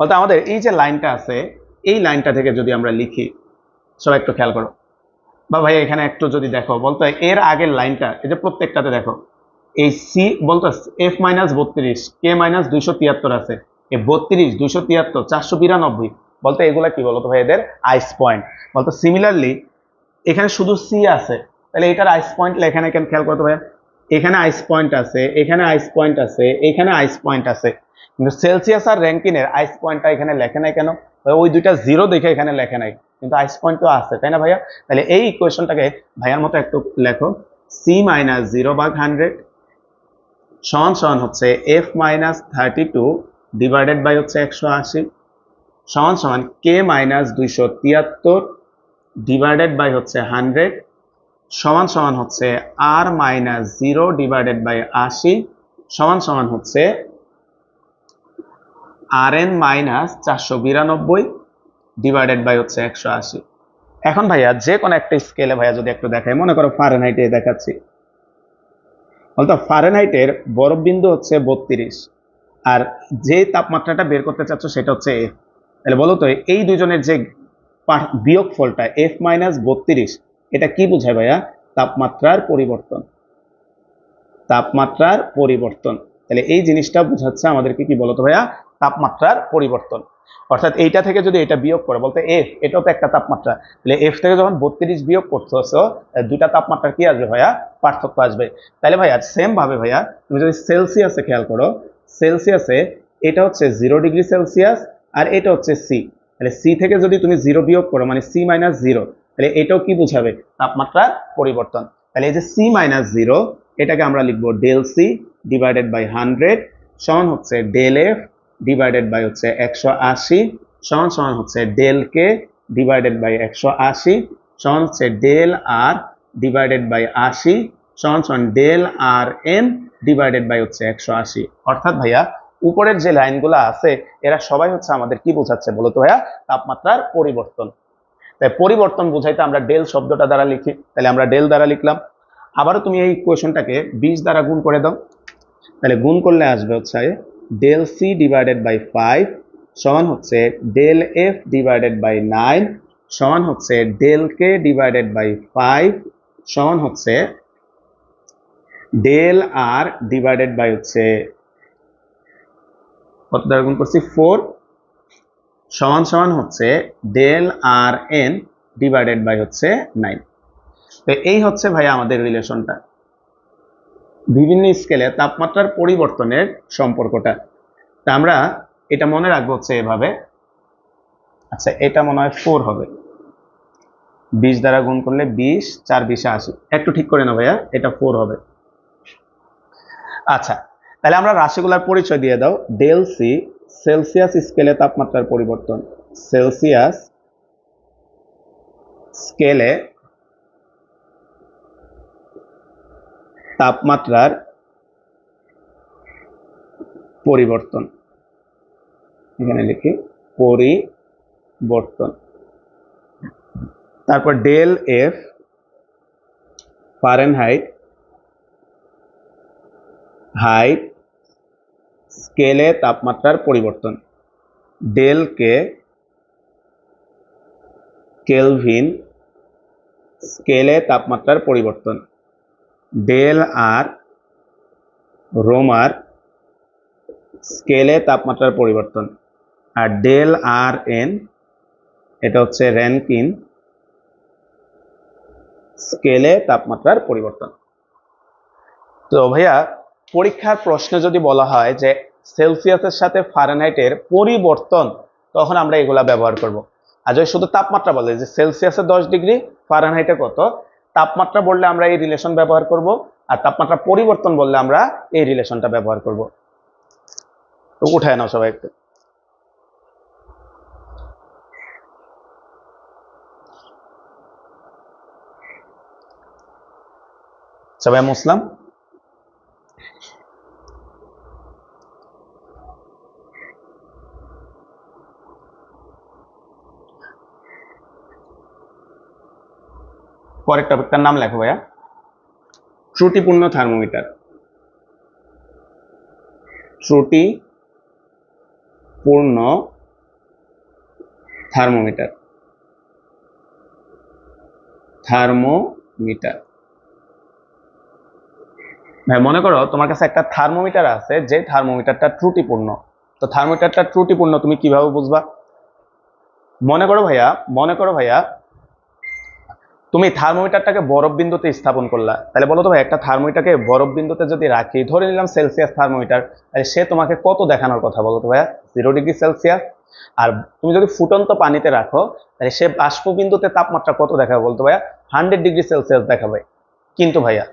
বলতে আমাদের এই যে লাইনটা আছে, এই লাইনটা থেকে যদি আমরা লিখি, সবাই একটু খেয়াল করো, বা ভাই এখানে একটু যদি দেখো, বলতো এর আগের লাইনটা, এই যে প্রত্যেকটাতে দেখো, এই সি বলতো এফ মাইনাস 32, কে মাইনাস 273 আছে, এই 32, 273, 492, বলতো এগুলা কি বলতো ভাই, এদের আইস পয়েন্ট। বলতো সিমিলারলি এখানে শুধু সি আছে, তাহলে এটার আইস পয়েন্ট এখানে কেন খেয়াল করতে ভাই, এখানে আইস পয়েন্ট আছে, এখানে আইস পয়েন্ট আছে, এখানে আইস পয়েন্ট আছে, কিন্তু সেলসিয়াস আর র্যাঙ্কিনের আইস পয়েন্টটা এখানে লেখে নাই কেন, ওই দুইটা জিরো দেখে এখানে লেখে নাই, কিন্তু আইস পয়েন্ট তো আছে, তাই না ভাইয়া। তাহলে এই ইকুয়েশনটাকে ভাইয়ার মতো একটু লেখো, সি মাইনাস 0/100 সমান সমান হচ্ছে এফ মাইনাস 32 ডিভাইডেড বাই হচ্ছে 180 সমান সমান কে মাইনাস 273 ডিভাইডেড বাই হচ্ছে 100 সমান সমান হচ্ছে আর মাইনাস 0 ডিভাইডেড বাই 80 সমান সমান হচ্ছে R N minus 492 divided by হচ্ছে 180। এখন ভাইয়া যে কোনো একটা স্কেলে ভাইয়া যদি একটু দেখাই, মনে করো ফারেনহাইটে দেখাচ্ছি, বলতো ফারেনহাইটের বরফ বিন্দু হচ্ছে 32, আর যে তাপমাত্রাটা বের করতে চাচ্ছ সেটা হচ্ছে এফ। তাহলে বলো তো এই দুজনের যে বিয়োগফলটা এফ মাইনাস 32, এটা কি বোঝায় ভাইয়া, তাপমাত্রার পরিবর্তন, তাপমাত্রার পরিবর্তন। তাহলে এই জিনিসটা বোঝাচ্ছে আমাদেরকে কি বলতো ভাইয়া, তাপমাত্রার পরিবর্তন। অর্থাৎ এইটা থেকে যদি এটা বিয়োগ করে, বলতে এফ এটাও তো একটা তাপমাত্রা, তাহলে এফ থেকে যখন 32 বিয়োগ করতেছো, দুইটা তাপমাত্রার কি আসবে ভাইয়া, পার্থক্য আসবে। তাহলে ভাইয়া সেম ভাবে ভাইয়া তুমি যদি সেলসিয়াসে খেয়াল করো, সেলসিয়াসে এটা হচ্ছে 0 ডিগ্রি সেলসিয়াস, আর এটা হচ্ছে সি। তাহলে সি থেকে যদি তুমি 0 বিয়োগ করো, মানে সি মাইনাস 0, তাহলে এটাও কি বুঝাবে, তাপমাত্রার পরিবর্তন। তাহলে এই যে সি মাইনাস 0, এটাকে আমরা লিখবো ডেল সি ডিভাইডেড বাই 100 সমান হচ্ছে ডেল এফ ডিভাইডেড বাই হচ্ছে 180 সমান সমান হচ্ছে ডেল কে ডিভাইডেড বাই 180 সমান হচ্ছে ডেল আর ডিভাইডেড বাই 80 সমান সমান del R N divided by হচ্ছে 180। অর্থাৎ ভাইয়া উপরের যে লাইনগুলো আছে এরা সবাই হচ্ছে আমাদের কি বোঝাচ্ছে বলতো ভাইয়া, তাপমাত্রার পরিবর্তন। তাই পরিবর্তন বোঝাইতে আমরা ডেল শব্দটা দ্বারা লিখি, তাহলে আমরা ডেল দ্বারা লিখলাম। আবারও তুমি এই ইকুয়েশনটাকে 20 দ্বারা গুণ করে দাও, তাহলে গুণ করলে আসবে হচ্ছে ডেল সি ডিভাইডেড বাই 5 সমান হচ্ছে ডেল এফ ডিভাইডেড বাই 9 সমান হচ্ছে ডেল কে ডিভাইডেড বাই 5 সমান হচ্ছে ডেল আর ডিভাইডেড বাই হচ্ছে কত দ্বারা গুণ করছি 4 সমান সমান হচ্ছে del R N divided by হচ্ছে 9। তো এই হচ্ছে ভাই আমাদের রিলেশনটা, বিভিন্ন স্কেলে তাপমাত্রার পরিবর্তনের সম্পর্কটা। তা আমরা এটা মনে রাখবো হচ্ছে এভাবে, আচ্ছা এটা মনে হয় 4 হবে, 20 দ্বারা গুণ করলে 20, 4 20 80, একটু ঠিক করে না ভাইয়া, এটা 4 হবে। আচ্ছা তাহলে আমরা রাশিগুলার পরিচয় দিয়ে দাও। ডেল সি সেলসিয়াস স্কেলে তাপমাত্রার পরিবর্তন, সেলসিয়াস স্কেলে তাপমাত্রার পরিবর্তন, এখানে লিখি পরিবর্তন। তারপর ডেল এফ ফারেনহাইট হাইট স্কেলে তাপমাত্রার পরিবর্তন, ডেল কে কেলভিন স্কেলে তাপমাত্রার পরিবর্তন, ডেল আর রোমার স্কেলে তাপমাত্রার পরিবর্তন, আর ডেল আর এন এটা হচ্ছে র্যাঙ্কিন স্কেলে তাপমাত্রার পরিবর্তন। তো ভাইয়া পরীক্ষার প্রশ্নে যদি বলা হয় যে সেলসিয়াসের সাথে ফারেনহাইটের পরিবর্তন, তখন আমরা এগুলা ব্যবহার করব। আর যদি শুধু তাপমাত্রা বলে যে সেলসিয়াসে 10 ডিগ্রি, ফারেনহাইটে কত, তাপমাত্রা বললে আমরা এই রিলেশন ব্যবহার করব, আর তাপমাত্রা পরিবর্তন বললে আমরা এই রিলেশনটা ব্যবহার করব। তো উঠায় নাও সবাই একটু। সবাই মুসলাম। পরের টপিকটার নাম লেখো ভাইয়া, ত্রুটিপূর্ণ থার্মোমিটার। ত্রুটিপূর্ণ থার্মোমিটার। থার্মোমিটার ভাই, মনে করো তোমার কাছে একটা থার্মোমিটার আছে, যে থার্মোমিটারটা ত্রুটিপূর্ণ। তো থার্মোমিটারটা ত্রুটিপূর্ণ তুমি কিভাবে বুঝবা? মনে করো ভাইয়া তুমি থার্মোমিটারটাকে বরফ বিন্দুতে স্থাপন করলা, তাহলে বলো তো ভাই, একটা থার্মোমিটারকে বরফ বিন্দুতে যদি রাখি, ধরে নিলাম সেলসিয়াস থার্মোমিটার, তাহলে সে তোমাকে কত দেখানোর কথা বলো তো ভাইয়া? 0 ডিগ্রি সেলসিয়াস। আর তুমি যদি ফুটন্ত পানিতে রাখো, তাহলে সে বাষ্প বিন্দুতে তাপমাত্রা কত দেখাবে বলতো ভাইয়া? 100 ডিগ্রি সেলসিয়াস দেখাবে। কিন্তু ভাইয়া,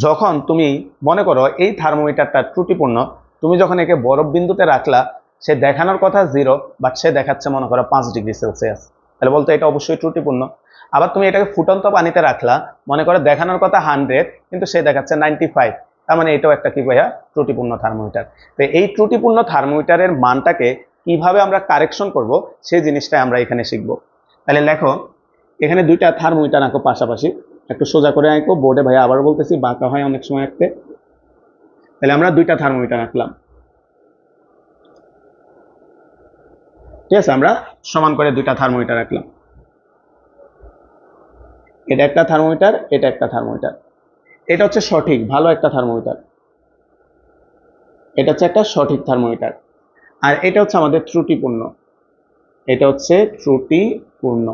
যখন তুমি মনে করো এই থার্মোমিটারটা ত্রুটিপূর্ণ, তুমি যখন একে বরফ বিন্দুতে রাখলা, সে দেখানোর কথা 0, বাট সে দেখাচ্ছে মনে করো 5 ডিগ্রি সেলসিয়াস, তাহলে বলতো এটা অবশ্যই ত্রুটিপূর্ণ। আবার তুমি এটাকে ফুটন্ত পানিতে রাখলা, মনে করো দেখানোর কথা 100, কিন্তু সে দেখাচ্ছে 95, তার মানে এটাও একটা কি ভাইয়া? ত্রুটিপূর্ণ থার্মোমিটার। তো এই ত্রুটিপূর্ণ থার্মোমিটারের মানটাকে কিভাবে আমরা কারেকশন করব, সেই জিনিসটা আমরা এখানে শিখব। তাহলে লেখো, এখানে দুইটা থার্মোমিটার আঁকো পাশাপাশি, একটু সোজা করে আঁকো বোর্ডে, ভাইয়া আবার বলতেছি বাঁকা হয় অনেক সময় আঁকতে। তাহলে আমরা দুইটা থার্মোমিটার আঁকলাম, ঠিক আছে? আমরা সমান করে দুইটা থার্মোমিটার আঁকলাম, এটা একটা থার্মোমিটার, এটা একটা থার্মোমিটার। এটা হচ্ছে সঠিক ভালো একটা থার্মোমিটার, এটা হচ্ছে একটা সঠিক থার্মোমিটার। আর এটা হচ্ছে আমাদের ত্রুটিপূর্ণ, এটা হচ্ছে ত্রুটিপূর্ণ।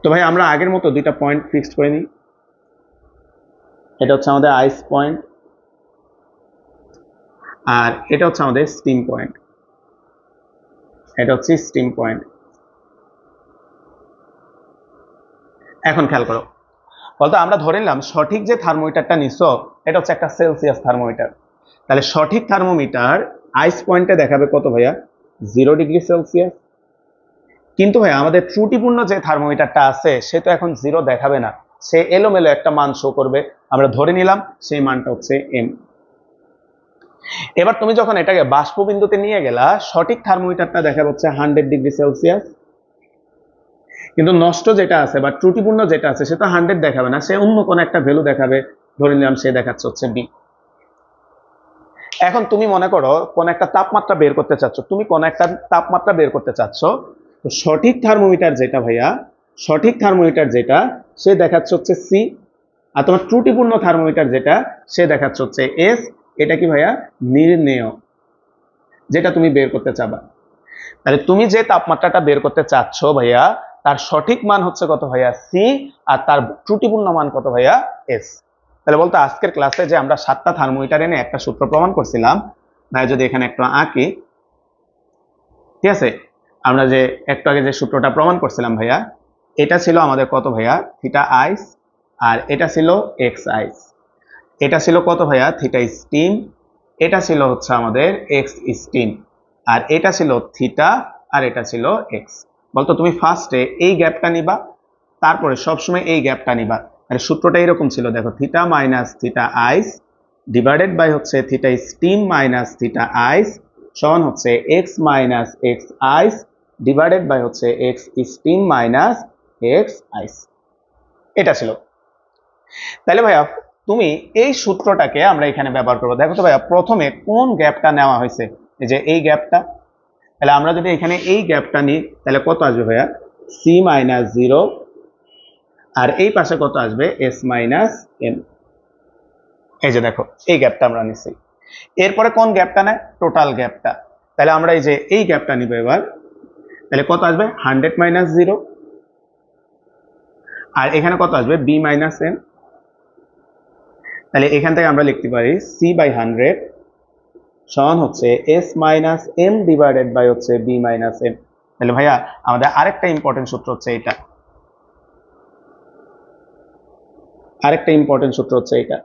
তো ভাই আমরা আগের মতো দুইটা পয়েন্ট ফিক্সড করে নিই। এটা হচ্ছে আমাদের আইস পয়েন্ট, আর এটা হচ্ছে আমাদের স্টিম পয়েন্ট। এটা হচ্ছে স্টিম পয়েন্ট। এখন খেয়াল করো, বলতো আমরা ধরে নিলাম সঠিক যে থার্মোমিটারটা নিছো, এটা হচ্ছে একটা সেলসিয়াস থার্মোমিটার। তাহলে সঠিক থার্মোমিটার আইস পয়েন্টে দেখাবে কত ভাইয়া? 0 ডিগ্রি সেলসিয়াস। কিন্তু ভাইয়া আমাদের ত্রুটিপূর্ণ যে থার্মোমিটারটা আছে, সে তো এখন 0 দেখাবে না, সে এলোমেলো একটা মান শো করবে। আমরা ধরে নিলাম সেই মানটা হচ্ছে এম। এবার তুমি যখন এটাকে বাষ্পবিন্দুতে নিয়ে গেলা, সঠিক থার্মোমিটারটা দেখা হচ্ছে 100 ডিগ্রি সেলসিয়াস। কিন্তু নষ্ট যেটা আছে বা ত্রুটিপূর্ণ যেটা আছে, সে তো 100 দেখাবে না, সে অন্য কোনো একটা ভ্যালু দেখাবে। ধরে নিলাম সে দেখাচ্ছে হচ্ছে বি। এখন তুমি মনে করো কোন একটা তাপমাত্রা বের করতে চাচ্ছ, তুমি কোন একটা তাপমাত্রা বের করতে চাচ্ছ, তো সঠিক থার্মোমিটার যেটা ভাইয়া, সঠিক থার্মোমিটার যেটা, সে দেখাচ্ছে হচ্ছে সি। আর তোমার ত্রুটিপূর্ণ থার্মোমিটার যেটা, সে দেখাচ্ছে হচ্ছে এস। এটা কি ভাইয়া? নির্ণেয়, যেটা তুমি বের করতে চাবা। তাহলে তুমি যে তাপমাত্রাটা বের করতে চাচ্ছ ভাইয়া, তার সঠিক মান হচ্ছে কত ভাইয়া? সি। আর তার ত্রুটিপূর্ণ মান কত ভাইয়া? এস। তাহলে বলতো আজকের ক্লাসে যে আমরা 7টা থার্মোমিটার এনে একটা সূত্র প্রমাণ করছিলাম, ভাই যদি এখানে একটু আঁকি, ঠিক আছে? আমরা যে একটু আগে যে সূত্রটা প্রমাণ করছিলাম ভাইয়া, এটা ছিল আমাদের কত ভাইয়া? থিটা আইস। আর এটা ছিল এক্স আইস। এটা ছিল কত ভাইয়া? Theta steam. এটা ছিল হচ্ছে আমাদের এক্স স্টিম। আর এটা ছিল থিটা, আর এটা ছিল এক্স। বলতো তুমি ফার্স্টে এই গ্যাপটা নিবা, তারপরে সবসময় এই গ্যাপটা নিবা। আর সূত্রটা এরকম ছিল, দেখো, theta minus theta ice divided by হচ্ছে theta steam minus theta ice সমান হচ্ছে X minus X ice divided by হচ্ছে X steam minus X ice. এটা ছিল। তাহলে ভাইয়া তুমি এই সূত্রটাকে আমরা এখানে ব্যবহার করবো। দেখো তো ভাইয়া, প্রথমে কোন গ্যাপটা নেওয়া হয়েছে? এই যে এই গ্যাপটা। তাহলে আমরা যদি এখানে এই গ্যাপটা নিই, তাহলে কত আসবে ভাইয়া? C minus 0। আর এই পাশে কত আসবে? S minus M. এই যে দেখো, এই গ্যাপটা আমরা নিচ্ছি। এরপরে কোন গ্যাপটা নেয়? টোটাল গ্যাপটা। তাহলে আমরা এই যে এই গ্যাপটা নিব এবার। তাহলে কত আসবে? 100 মাইনাস 0। আর এখানে কত আসবে? B minus M. তাহলে এখান থেকে আমরা লিখতে পারি সি বাই 100 সমান হচ্ছে S minus M divided by হচ্ছে বি মাইনাস এম। তাহলে ভাইয়া আমাদের আরেকটা ইম্পর্টেন্ট সূত্র হচ্ছে এটা, আরেকটা ইম্পর্টেন্ট সূত্র হচ্ছে এটা।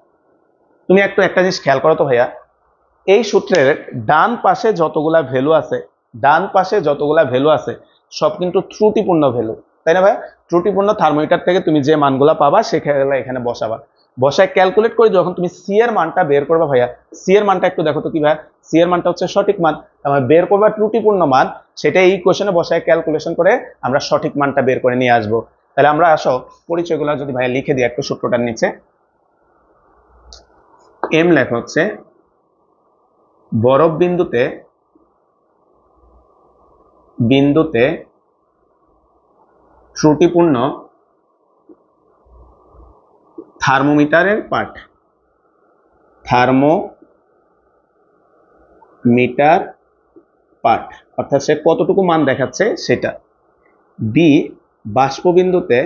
তুমি একটা জিনিস খেয়াল করো তো ভাইয়া, এই সূত্রের ডান পাশে যতগুলা ভ্যালু আছে, ডান পাশে যতগুলা ভ্যালু আছে, সব কিন্তু ত্রুটিপূর্ণ ভ্যালু, তাই না ভাইয়া? ত্রুটিপূর্ণ থার্মোমিটার থেকে তুমি যে মানগুলা পাবা, সেগুলো এখানে বসাবা। বসায় ক্যালকুলেট করে যখন তুমি সি এর মানটা বের করবা ভাইয়া, সি এর মানটা একটু দেখো তো কি ভাইয়া? সি এর মানটা হচ্ছে সঠিক মান, আমরা বের করবা ত্রুটিপূর্ণ মান, সেটা এই কোশ্চেনে বসায় ক্যালকুলেশন করে আমরা সঠিক মানটা বের করে নিয়ে আসবো। তাহলে আমরা আসো পরিচয়গুলো যদি ভাইয়া লিখে দিই একটু সূত্রটার নিচে। এম লেখা হচ্ছে বরফ বিন্দুতে ত্রুটিপূর্ণ থার্মোমিটারের পাঠ, থার্মোমিটার পাঠ অর্থাৎ সে কতটুকু মান দেখাচ্ছে সেটা। বি বাষ্পবিন্দুতে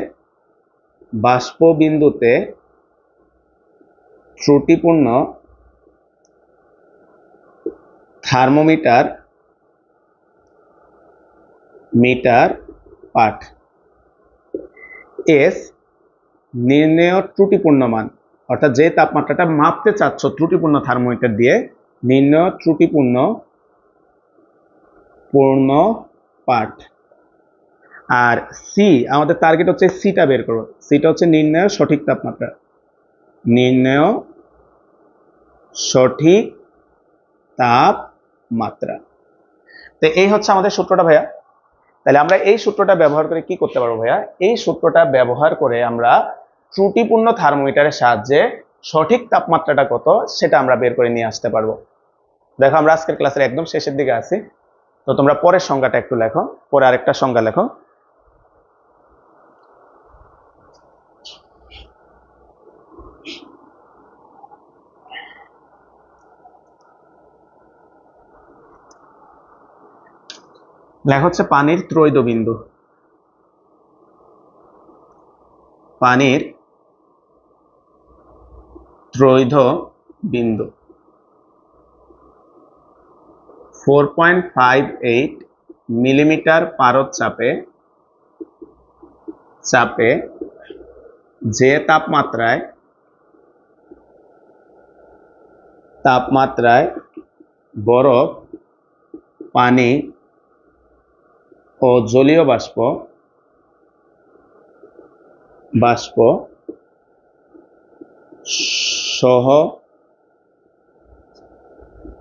ত্রুটিপূর্ণ থার্মোমিটার পাঠ। এস নির্ণেয় ত্রুটিপূর্ণ মান অর্থাৎ যে তাপমাত্রাটা মাপতে চাচ্ছ ত্রুটিপূর্ণ থার্মোমিটার দিয়ে, নির্ণেয় ত্রুটিপূর্ণ পাঠ। আর সি আমাদের টার্গেট হচ্ছে সিটা বের করো। সিটা হচ্ছে নির্ণেয় সঠিক তাপমাত্রা, নির্ণেয় সঠিক তাপমাত্রা। তো এই হচ্ছে আমাদের সূত্রটা ভাইয়া। তাহলে আমরা এই সূত্রটা ব্যবহার করে কি করতে পারবো ভাইয়া? এই সূত্রটা ব্যবহার করে আমরা ত্রুটিপূর্ণ থার্মোমিটারের সাহায্যে সঠিক তাপমাত্রাটা কত সেটা আমরা বের করে নিয়ে আসতে পারবো। দেখো আমরা আজকের ক্লাসের একদম শেষের দিকে আছি, তো তোমরা পরের সংজ্ঞাটা একটু লেখো, পরে আরেকটা সংজ্ঞা লেখো। লেখা হচ্ছে পানির ত্রৈধ বিন্দু। পানির ত্রৈধ বিন্দু 4.58 মিলিমিটার পারদ চাপে যে তাপমাত্রায় বরফ, পানি ও জলীয় বাষ্প সহ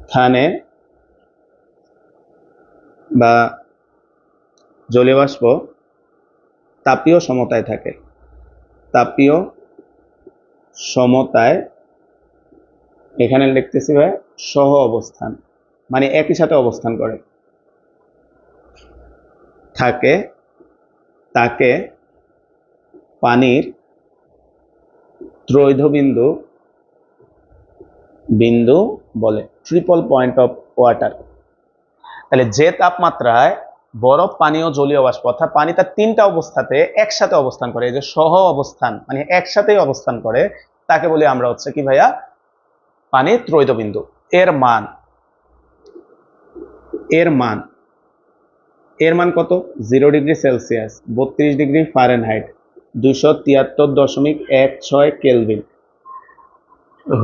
স্থানে বা জলীয় বাষ্প তাপীয় সমতায় থাকে। তাপীয় সমতায় এখানে লিখতেছি ভাই সহ অবস্থান, মানে একই সাথে অবস্থান করে থাকে, তাকে পানির ত্রৈধ বিন্দু বলে, ট্রিপল পয়েন্ট অফ ওয়াটার। তাহলে যে তাপমাত্রায় বরফ, পানি ও জলীয় বাষ্প অর্থাৎ পানি তার তিনটা অবস্থাতে একসাথে অবস্থান করে, এই যে সহ অবস্থান মানে একসাথেই অবস্থান করে, তাকে বলি আমরা হচ্ছে কি ভাইয়া? পানির ত্রৈধ বিন্দু। এর মান কত? 0 degree Celsius, 32 degree Fahrenheit, 273.16 kelvin.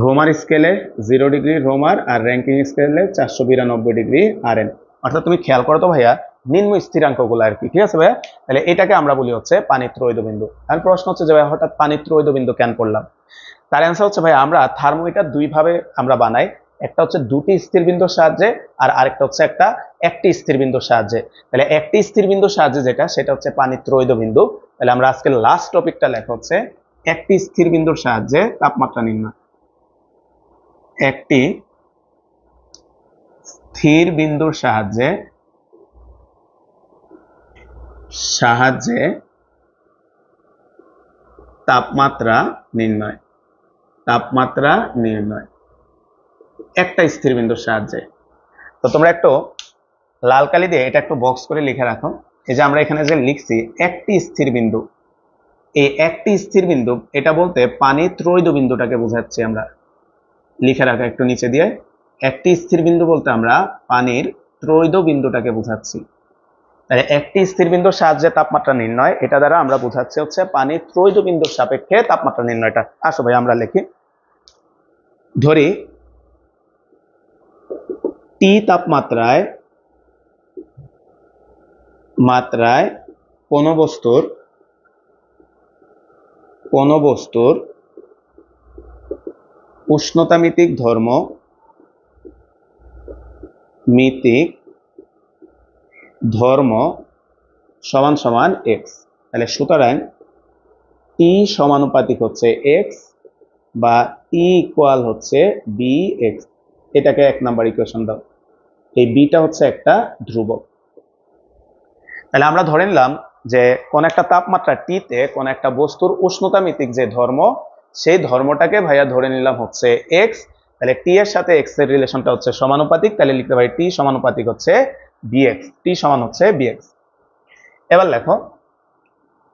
Romer স্কেলে 0 ডিগ্রি রোমার, আর র্যাঙ্কিং স্কেলে 492 ডিগ্রি আরএন। অর্থাৎ তুমি খেয়াল করো তো ভাইয়া নিম্ন স্থিরাঙ্কগুলো আর কি, ঠিক আছে ভাইয়া? তাহলে এটাকে আমরা বলি হচ্ছে পানির ত্রৈধ বিন্দু। আর প্রশ্ন হচ্ছে যে ভাই হঠাৎ পানির ত্রৈধ বিন্দু কেন পড়লাম? তার অ্যান্সার হচ্ছে ভাই আমরা থার্মোমিটার দুই ভাবে আমরা বানাই, একটা হচ্ছে দুটি স্থির বিন্দুর সাহায্যে, আর আরেকটা হচ্ছে একটি স্থির বিন্দুর সাহায্যে। তাহলে একটি স্থির বিন্দুর সাহায্যে সেটা হচ্ছে পানির ত্রৈধ বিন্দু। তাহলে আমরা আজকে লাস্ট টপিকটা লেখা হচ্ছে একটি স্থির বিন্দুর সাহায্যে তাপমাত্রা নির্ণয়। একটি স্থির বিন্দুর সাহায্যে তাপমাত্রা নির্ণয়। একটা স্থির বিন্দুর সাহায্যে। তো তোমরা একটু লাল কালি দিয়ে এটা একটু বক্স করে লিখে রাখো। এই যে আমরা এখানে যে লিখছি একটি স্থির বিন্দু, এই একটি স্থির বিন্দু এটা বলতে পানির ত্রৈধ বিন্দুটাকে বোঝাচ্ছি আমরা। লিখে রাখা একটু নিচে দিয়ে, একটি স্থির বিন্দু বলতে আমরা পানির ত্রৈধ বিন্দুটাকে বোঝাচ্ছি। তাহলে একটি স্থির বিন্দুর সাহায্যে তাপমাত্রা নির্ণয়, এটা দ্বারা আমরা বোঝাচ্ছি হচ্ছে পানির ত্রৈধ বিন্দুর সাপেক্ষে তাপমাত্রা নির্ণয়টা। আসো ভাই আমরা লিখি, ধরি টি তাপমাত্রায় কোন বস্তুর উষ্ণতামিতিক ধর্ম সমান সমান এক্স। তাহলে সুতরাং টি সমানুপাতিক হচ্ছে এক্স বা টি ইকুয়াল হচ্ছে বি এক্স, এটাকে 1 নাম্বার ইকুয়েশন দাও। এই বিটা হচ্ছে একটা ধ্রুবক। তাহলে আমরা ধরে নিলাম যে কোন একটা তাপমাত্রা টিতে কোন একটা বস্তুর উষ্ণতামিতিক যে ধর্ম, সেই ধর্মটাকে ভাইয়া ধরে নিলাম হচ্ছে এক্স। তাহলে টি এর সাথে এক্স এর রিলেশনটা হচ্ছে সমানুপাতিক, তাহলে লিখতে পারি টি সমানুপাতিক হচ্ছে বিএক্স, টি সমান হচ্ছে বিএক্স। এবার লেখো,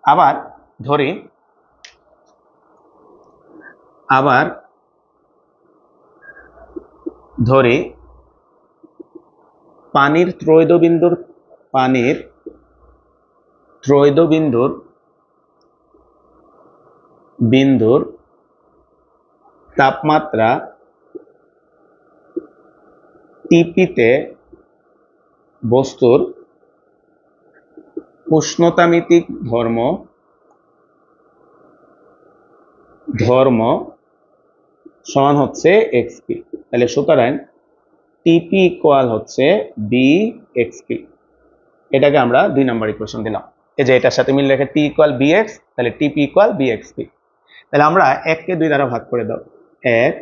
আবার ধরি পানির ত্রৈধবিন্দুর তাপমাত্রা টিপিতে বস্তুর উষ্ণতামিতিক ধর্ম সমান হচ্ছে এক্সপি। তাহলে সুতরাং টিপি ইকুয়াল হচ্ছে বি এক্সপি, এটাকে আমরা 2 নাম্বার ইকুয়েশন দিলাম। এই যে এটার সাথে মিল রেখে টি ইকুয়াল বি এক্স, তাহলে টিপি ইকুয়াল বি এক্সপি। তাহলে আমরা 1 কে 2 দ্বারা ভাগ করে দাও, 1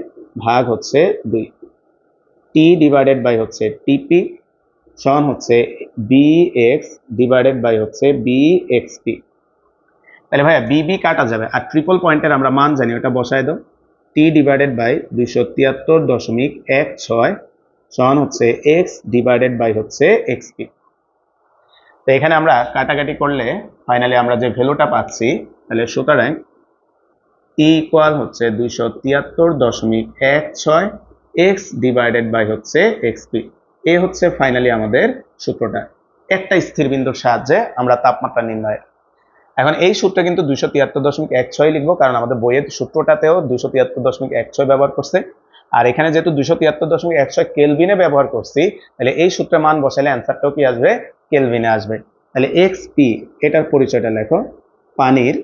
ভাগ হচ্ছে 2, টি ডিভাইডেড বাই হচ্ছে টিপি সমান হচ্ছে বি এক্স ডিভাইডেড বাই হচ্ছে বি এক্সপি। তাহলে ভাইয়া বিবি কাটা যাবে, আর ট্রিপল পয়েন্টের আমরা মান জানি, ওটা বসায় দাও। টি ডিভাইডেড বাই 273.16 সমান হচ্ছে এক্স ডিভাইডেড বাই হচ্ছে এক্সপি। তো এখানে আমরা কাটাকাটি করলে ফাইনালি আমরা যে ভ্যালুটা পাচ্ছি, তাহলে সুতরাং টি ইকুয়াল হচ্ছে 273.16 এক্স ডিভাইডেড বাই হচ্ছে এক্সপি। এ হচ্ছে ফাইনালি আমাদের সূত্রটা, একটা স্থির বিন্দুর সাহায্যে আমরা তাপমাত্রা নির্ণয়। এখন এই সূত্রে কিন্তু 273.16 লিখবো, কারণ আমাদের বইয়ের সূত্রটাতেও 273.16 ব্যবহার করছে, আর এখানে যেহেতু 273.16 কেলভিনে ব্যবহার করছি, তাহলে এই সূত্রের মান বসালে অ্যান্সারটাও কি আসবে, কেলভিনে আসবে। তাহলে এক্সপি, এটার পরিচয়টা লেখো, পানির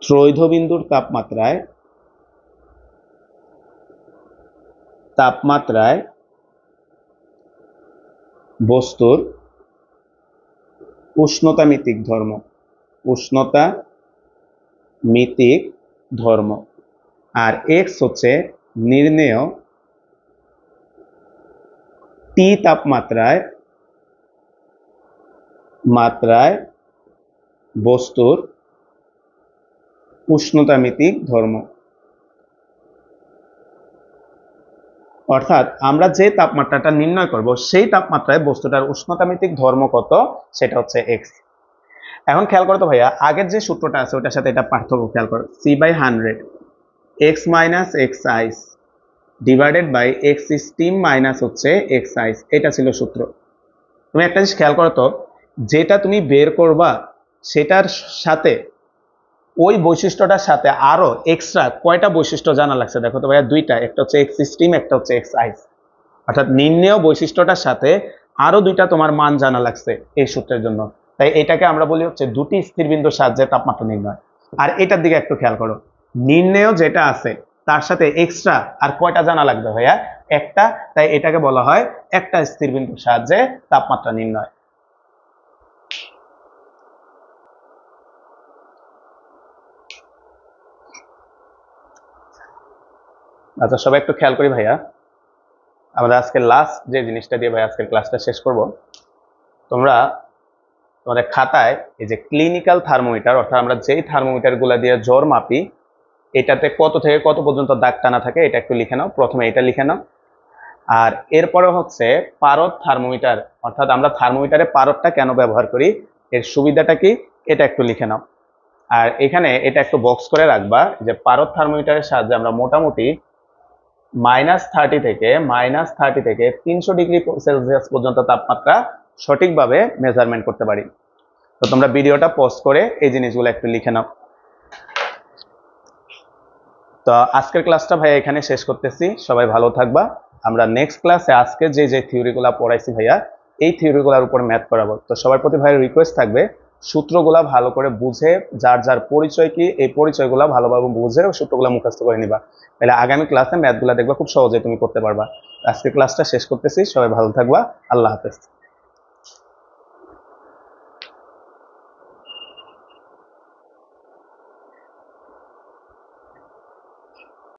ত্রৈধবিন্দুর তাপমাত্রায় বস্তুর উষ্ণতামিতিক ধর্ম, আর এক্স হচ্ছে নির্ণেয় টি তাপমাত্রায় বস্তুর উষ্ণতামিতিক ধর্ম। অর্থাৎ আমরা যে তাপমাত্রাটা নির্ণয় করব, সেই তাপমাত্রায় বস্তুটার উষ্ণতামিতিক ধর্ম কত, সেটা হচ্ছে এক্স। এখন খেয়াল করো তো ভাইয়া, আগের যে সূত্রটা আছে ওটার সাথে এটা পার্থক্য খেয়াল করো। C/100 X minus X ice divided by X steam minus হচ্ছে এক্স আইস, এটা ছিল সূত্র। তুমি একটা জিনিস খেয়াল করো তো, যেটা তুমি বের করবা সেটার সাথে ওই বৈশিষ্ট্যটার সাথে আরো এক্সট্রা কয়টা বৈশিষ্ট্য জানা লাগছে দেখো তো ভাইয়া, 2টা, একটা হচ্ছে এক্স স্টিম, একটা হচ্ছে এক্স আইস। অর্থাৎ নির্ণেয় বৈশিষ্ট্যটার সাথে আরো 2টা তোমার মান জানা লাগছে এই সূত্রের জন্য। তাই এটাকে আমরা বলি হচ্ছে দুটি স্থির বিন্দুর সাহায্যে তাপমাত্রা নির্ণয়। আর এটার দিকে একটু খেয়াল করো, নির্ণেয় যেটা আছে তার সাথে এক্সট্রা আর কয়টা জানা লাগবে ভাইয়া, একটা। তাই এটাকে বলা হয় একটা স্থির বিন্দুর সাহায্যে তাপমাত্রা নির্ণয়। আচ্ছা, সবাই একটু খেয়াল করি ভাইয়া, আমাদের আজকের লাস্ট যে জিনিসটা দিয়ে ভাই আজকের ক্লাসটা শেষ করব। তোমরা তোমাদের খাতায় এই যে ক্লিনিক্যাল থার্মোমিটার, অর্থাৎ আমরা যেই থার্মোমিটার গুলা দিয়ে জ্বর মাপি, এটাতে কত থেকে কত পর্যন্ত দাগ টানা থাকে এটা একটু লিখে নাও। প্রথমে এটা লিখে নাও। আর এরপরে হচ্ছে পারদ থার্মোমিটার, অর্থাৎ আমরা থার্মোমিটারে পারদটা কেন ব্যবহার করি, এর সুবিধাটা কি, এটা একটু লিখে নাও। আর এখানে এটা একটু বক্স করে রাখবা যে পারদ থার্মোমিটারের সাহায্যে আমরা মোটামুটি -30 থেকে 300 ডিগ্রি সেলসিয়াস পর্যন্ত তাপমাত্রা সঠিকভাবে মেজারমেন্ট করতে পারি। তো তোমরা ভিডিওটা পজ করে এই জিনিসগুলো একটু লিখে নাও। তো আজকের ক্লাসটা ভাইয়া এখানে শেষ করতেছি, সবাই ভালো থাকবা। আমরা নেক্সট ক্লাসে আজকে যে থিওরিগুলো পড়াইছি ভাইয়া, এই থিওরিগুলোর উপর ম্যাথ করাবো। তো সবার প্রতি ভাইয়ের রিকোয়েস্ট থাকবে, সূত্রগুলা ভালো করে বুঝে, যার যার পরিচয় কি এই পরিচয়গুলা ভালোভাবে বুঝে সূত্রগুলা মুখস্থ করে নিবা, তাহলে আগামী ক্লাসে ম্যাথগুলা দেখবা খুব সহজে তুমি করতে পারবা। আজকে ক্লাসটা শেষ করতেছি, সবাই ভালো থাকবা, আল্লাহ হাফেজ।